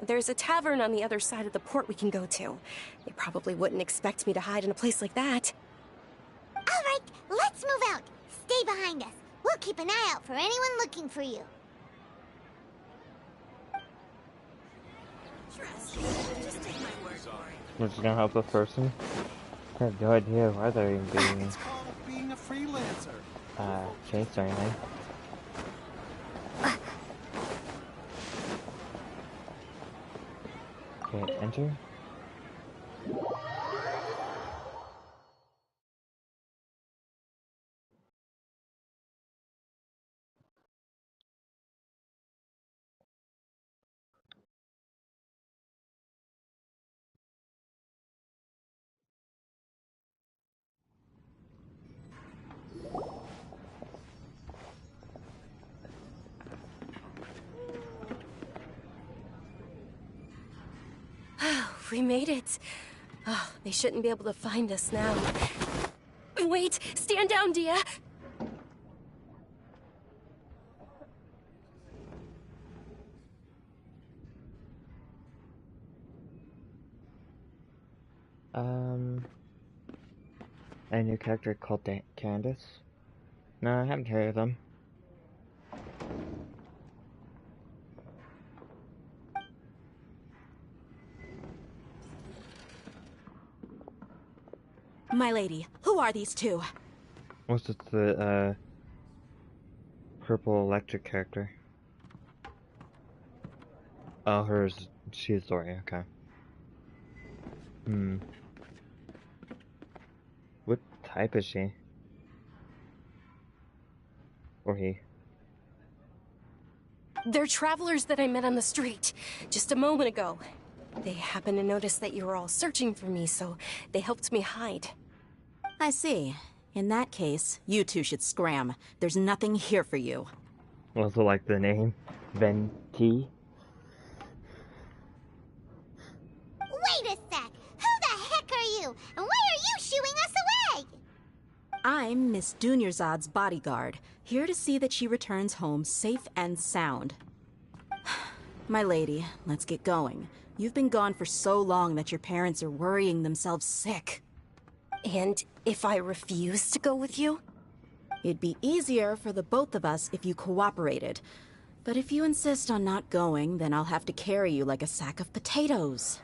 There's a tavern on the other side of the port we can go to. They probably wouldn't expect me to hide in a place like that. All right, let's move out. Stay behind us. We'll keep an eye out for anyone looking for you. Just take my word for it. We're just gonna help this person? I have no idea why they're even being It's called being a freelancer. chased or anything. Okay, enter. We made it. Oh, they shouldn't be able to find us now. Wait! Stand down, Dia! A new character called Candace? No, I haven't heard of them. My lady, who are these two? What's the purple electric character? Oh, she's Dory, okay. What type is she? Or he? They're travelers that I met on the street just a moment ago. They happened to notice that you were all searching for me, so they helped me hide. I see. In that case, you two should scram. There's nothing here for you. Also like the name, Venti. Wait a sec! Who the heck are you? And why are you shooing us away? I'm Miss Dunyarzad's bodyguard, here to see that she returns home safe and sound. My lady, let's get going. You've been gone for so long that your parents are worrying themselves sick. And if I refuse to go with you? It'd be easier for the both of us if you cooperated. But if you insist on not going, then I'll have to carry you like a sack of potatoes.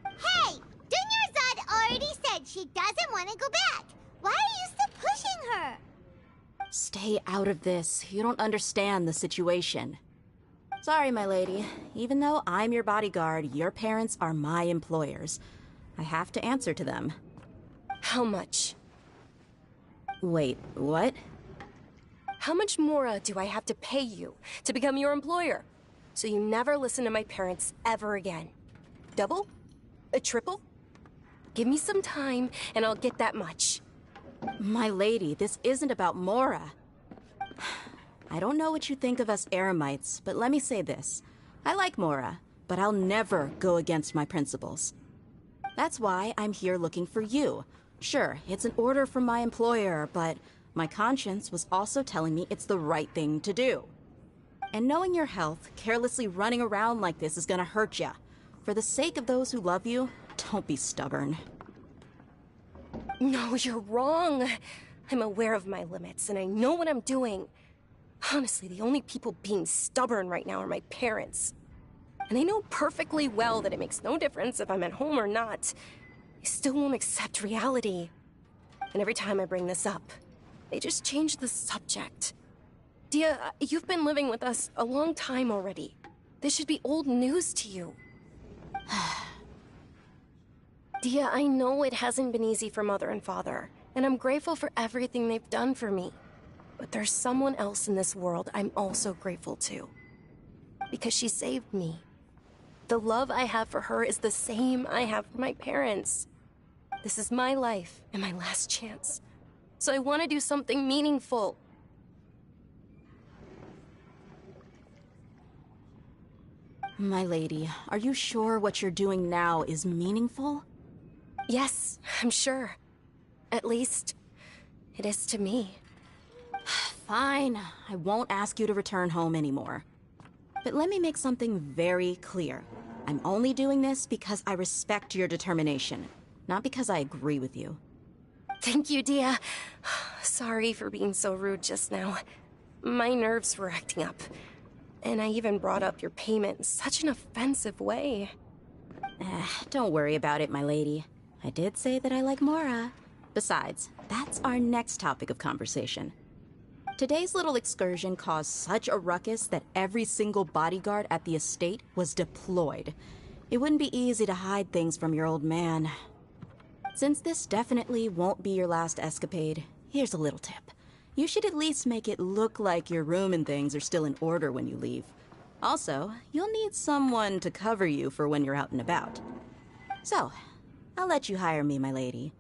Hey! Dunyarzad already said she doesn't want to go back. Why are you still pushing her? Stay out of this. You don't understand the situation. Sorry, my lady. Even though I'm your bodyguard, your parents are my employers. I have to answer to them. How much? Wait, what? How much more do I have to pay you to become your employer? So you never listen to my parents ever again. Double? A triple? Give me some time and I'll get that much. My lady, this isn't about Mora. I don't know what you think of us Eremites, but let me say this. I like Mora, but I'll never go against my principles. That's why I'm here looking for you. Sure, it's an order from my employer, but my conscience was also telling me it's the right thing to do. And knowing your health, carelessly running around like this is gonna hurt ya. For the sake of those who love you, don't be stubborn. No, you're wrong. I'm aware of my limits, and I know what I'm doing. Honestly, the only people being stubborn right now are my parents. And I know perfectly well that it makes no difference if I'm at home or not. They still won't accept reality. And every time I bring this up, they just change the subject. Dia, you've been living with us a long time already. This should be old news to you. Dia, I know it hasn't been easy for Mother and Father, and I'm grateful for everything they've done for me. But there's someone else in this world I'm also grateful to. Because she saved me. The love I have for her is the same I have for my parents. This is my life and my last chance. So I want to do something meaningful. My lady, are you sure what you're doing now is meaningful? Yes, I'm sure. At least, it is to me. Fine, I won't ask you to return home anymore. But let me make something very clear. I'm only doing this because I respect your determination, not because I agree with you. Thank you, Dia. Sorry for being so rude just now. My nerves were acting up. And I even brought up your payment in such an offensive way. Don't worry about it, my lady. I did say that I like Mora. Besides, that's our next topic of conversation. Today's little excursion caused such a ruckus that every single bodyguard at the estate was deployed. It wouldn't be easy to hide things from your old man. Since this definitely won't be your last escapade, here's a little tip. You should at least make it look like your room and things are still in order when you leave. Also, you'll need someone to cover you for when you're out and about. So, I'll let you hire me, my lady.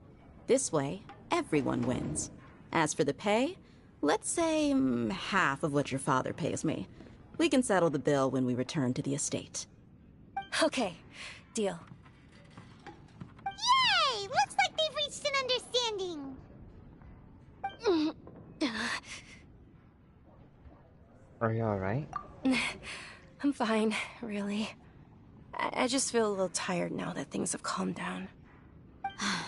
This way, everyone wins. As for the pay, let's say half of what your father pays me. We can settle the bill when we return to the estate. Okay, deal. Are you alright? I'm fine, really. I just feel a little tired now that things have calmed down.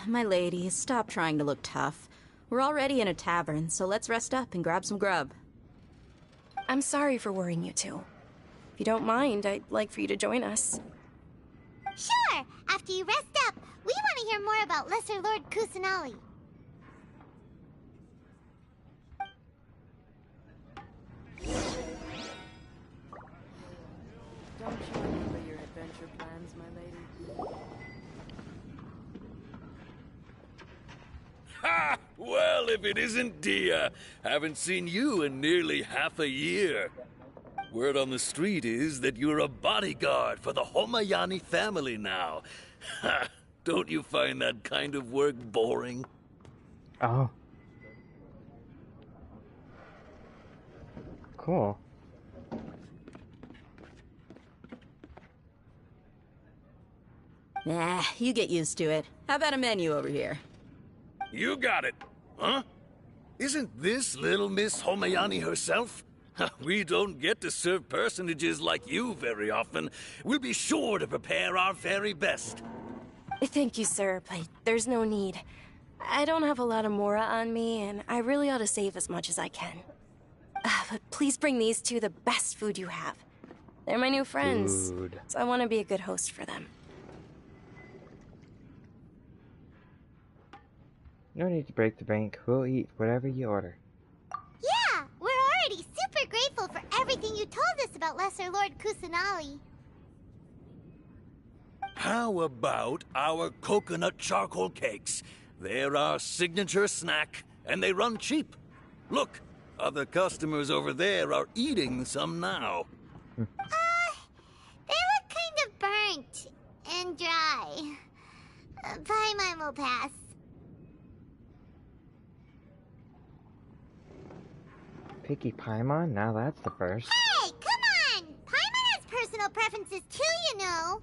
My lady, stop trying to look tough. We're already in a tavern, so let's rest up and grab some grub. I'm sorry for worrying you two. If you don't mind, I'd like for you to join us. Sure! After you rest up, we want to hear more about Lesser Lord Kusanali. Don't you remember your adventure plans, my lady? Ha! Well, if it isn't Dia. Haven't seen you in nearly half a year. Word on the street is that you're a bodyguard for the Homayani family now. Ha! Don't you find that kind of work boring? Oh. Cool. Nah, you get used to it. How about a menu over here? You got it. Huh? Isn't this little Miss Homayani herself? We don't get to serve personages like you very often. We'll be sure to prepare our very best. Thank you, sir, but there's no need. I don't have a lot of Mora on me, and I really ought to save as much as I can. But please bring these two the best food you have. They're my new friends, so I want to be a good host for them. No need to break the bank. We'll eat whatever you order. Yeah, we're already super grateful for everything you told us about Lesser Lord Kusanali. How about our coconut charcoal cakes? They're our signature snack, and they run cheap. Look, other customers over there are eating some now. They look kind of burnt and dry. Paimon will pass. Picky Paimon? Now that's the first. Hey, come on! Paimon has personal preferences too, you know.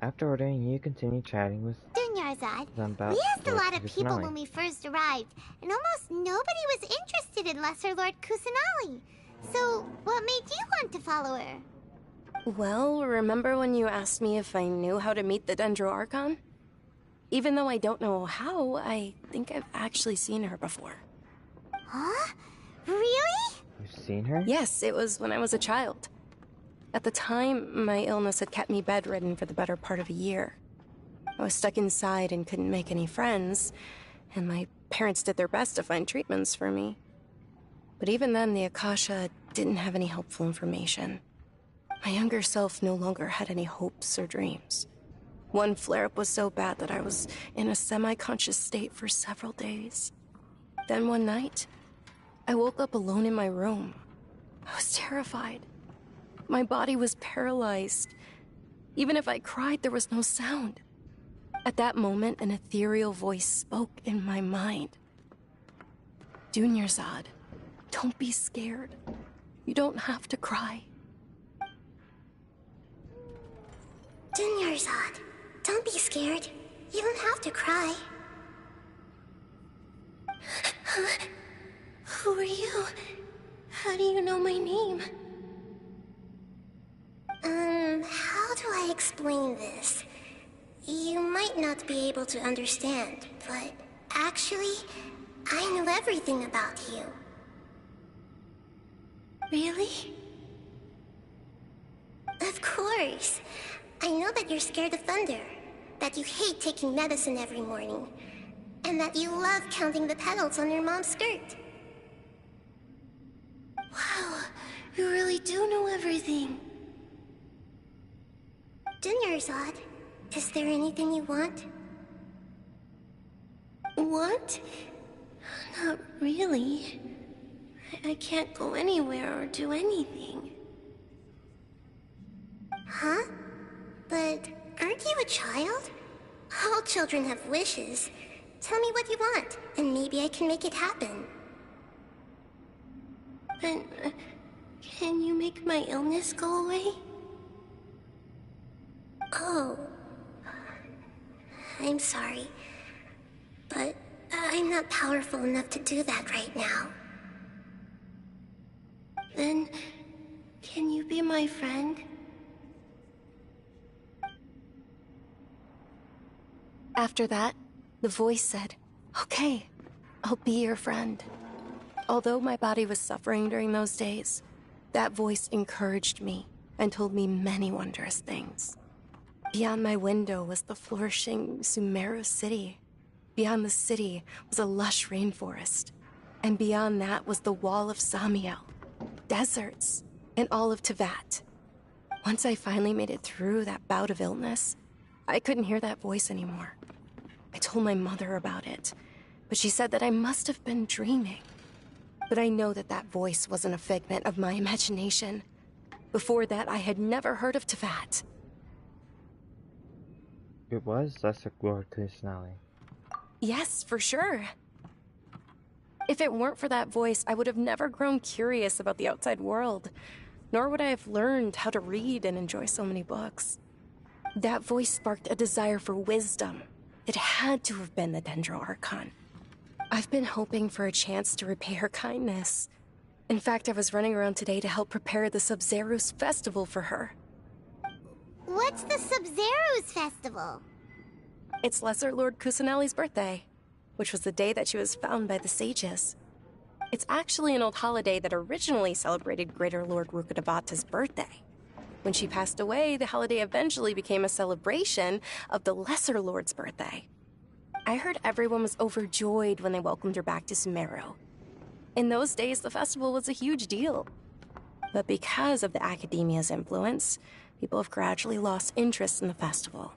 After ordering, you continue chatting with Dunyarzad, them about we asked a Lord lot of people Kusanali. when we first arrived, and almost nobody was interested in Lesser Lord Kusanali. So, what made you want to follow her? Well, remember when you asked me if I knew how to meet the Dendro Archon? Even though I don't know how, I think I've actually seen her before. Huh? Really? You've seen her? Yes, it was when I was a child. At the time, my illness had kept me bedridden for the better part of a year. I was stuck inside and couldn't make any friends, and my parents did their best to find treatments for me. But even then, the Akasha didn't have any helpful information. My younger self no longer had any hopes or dreams. One flare-up was so bad that I was in a semi-conscious state for several days. Then one night, I woke up alone in my room. I was terrified. My body was paralyzed. Even if I cried, there was no sound. At that moment, an ethereal voice spoke in my mind. Dunyarzad, don't be scared. You don't have to cry. Dunyarzad, don't be scared. You don't have to cry. Who are you? How do you know my name? How do I explain this? You might not be able to understand, but actually, I know everything about you. Really? Of course. I know that you're scared of thunder, that you hate taking medicine every morning, and that you love counting the petals on your mom's skirt. Wow, you really do know everything. Dunyarzad, is there anything you want? Want? Not really. I can't go anywhere or do anything. Huh? But aren't you a child? All children have wishes. Tell me what you want, and maybe I can make it happen. But, can you make my illness go away? Oh. I'm sorry. But I'm not powerful enough to do that right now. Then, can you be my friend? After that, the voice said, "Okay, I'll be your friend." Although my body was suffering during those days, that voice encouraged me and told me many wondrous things. Beyond my window was the flourishing Sumeru city. Beyond the city was a lush rainforest. And beyond that was the wall of Samiel, deserts, and all of Tevat. Once I finally made it through that bout of illness, I couldn't hear that voice anymore. I told my mother about it, but she said that I must have been dreaming. But I know that that voice wasn't a figment of my imagination. Before that, I had never heard of Tevat. It was Lesser Lord Kusanali. Yes, for sure. If it weren't for that voice, I would have never grown curious about the outside world, nor would I have learned how to read and enjoy so many books. That voice sparked a desire for wisdom. It had to have been the Dendro Archon. I've been hoping for a chance to repay her kindness. In fact, I was running around today to help prepare the Subzeros Festival for her. What's the Subzeros Festival? It's Lesser Lord Kusanali's birthday, which was the day that she was found by the sages. It's actually an old holiday that originally celebrated Greater Lord Rukkhadevata's birthday. When she passed away, the holiday eventually became a celebration of the Lesser Lord's birthday. I heard everyone was overjoyed when they welcomed her back to Sumeru. In those days, the festival was a huge deal. But because of the Academia's influence, people have gradually lost interest in the festival.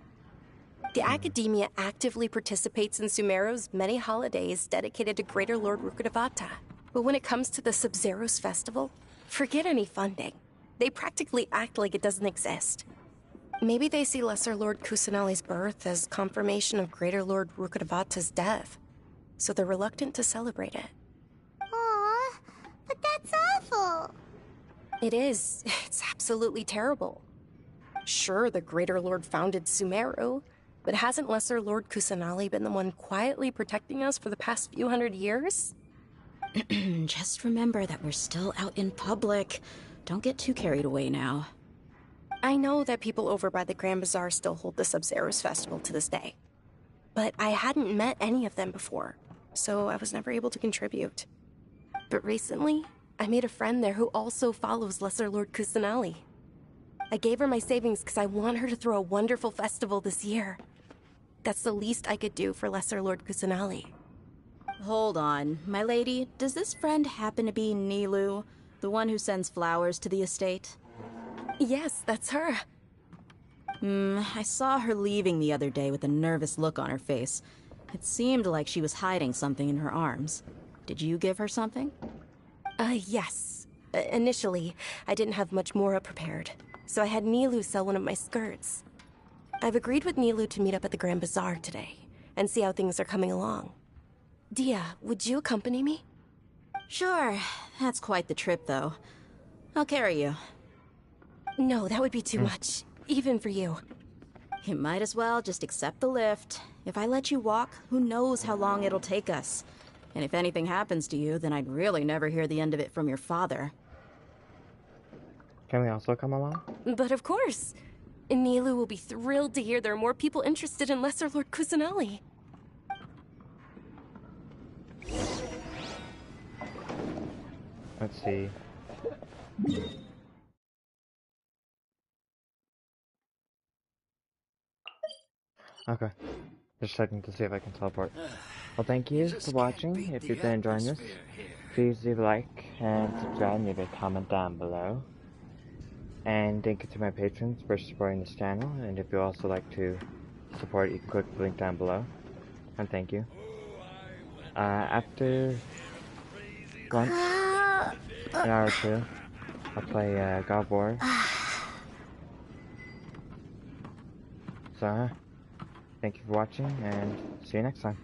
The Academia actively participates in Sumeru's many holidays dedicated to Greater Lord Rukkhadevata. But when it comes to the Subzeros Festival, forget any funding. They practically act like it doesn't exist. Maybe they see Lesser Lord Kusanali's birth as confirmation of Greater Lord Rukkhadevata's death, so they're reluctant to celebrate it. Aw, but that's awful. It is. It's absolutely terrible. Sure, the Greater Lord founded Sumeru, but hasn't Lesser Lord Kusanali been the one quietly protecting us for the past few hundred years? Just remember that we're still out in public. Don't get too carried away now. I know that people over by the Grand Bazaar still hold the Subzeros Festival to this day. But I hadn't met any of them before, so I was never able to contribute. But recently, I made a friend there who also follows Lesser Lord Kusanali. I gave her my savings because I want her to throw a wonderful festival this year. That's the least I could do for Lesser Lord Kusanali. Hold on, my lady. Does this friend happen to be Nilu, the one who sends flowers to the estate? Yes, that's her. I saw her leaving the other day with a nervous look on her face. It seemed like she was hiding something in her arms. Did you give her something? Yes. Initially, I didn't have much more prepared, so I had Nilu sell one of my skirts. I've agreed with Nilu to meet up at the Grand Bazaar today, and see how things are coming along. Dia, would you accompany me? Sure. That's quite the trip, though. I'll carry you. No, that would be too much, even for you. You might as well just accept the lift. If I let you walk, who knows how long it'll take us. And if anything happens to you, then I'd really never hear the end of it from your father. Can we also come along? But of course. Nilu will be thrilled to hear there are more people interested in Lesser Lord Kusanali. Let's see. Okay. Just checking to see if I can teleport. Well, thank you for watching. If you've been enjoying this, please leave a like and subscribe and leave a comment down below. And thank you to my patrons for supporting this channel. And if you also like to support, you can click the link down below. And thank you. After lunch, an hour or two, I'll play God of War. So, thank you for watching, and see you next time.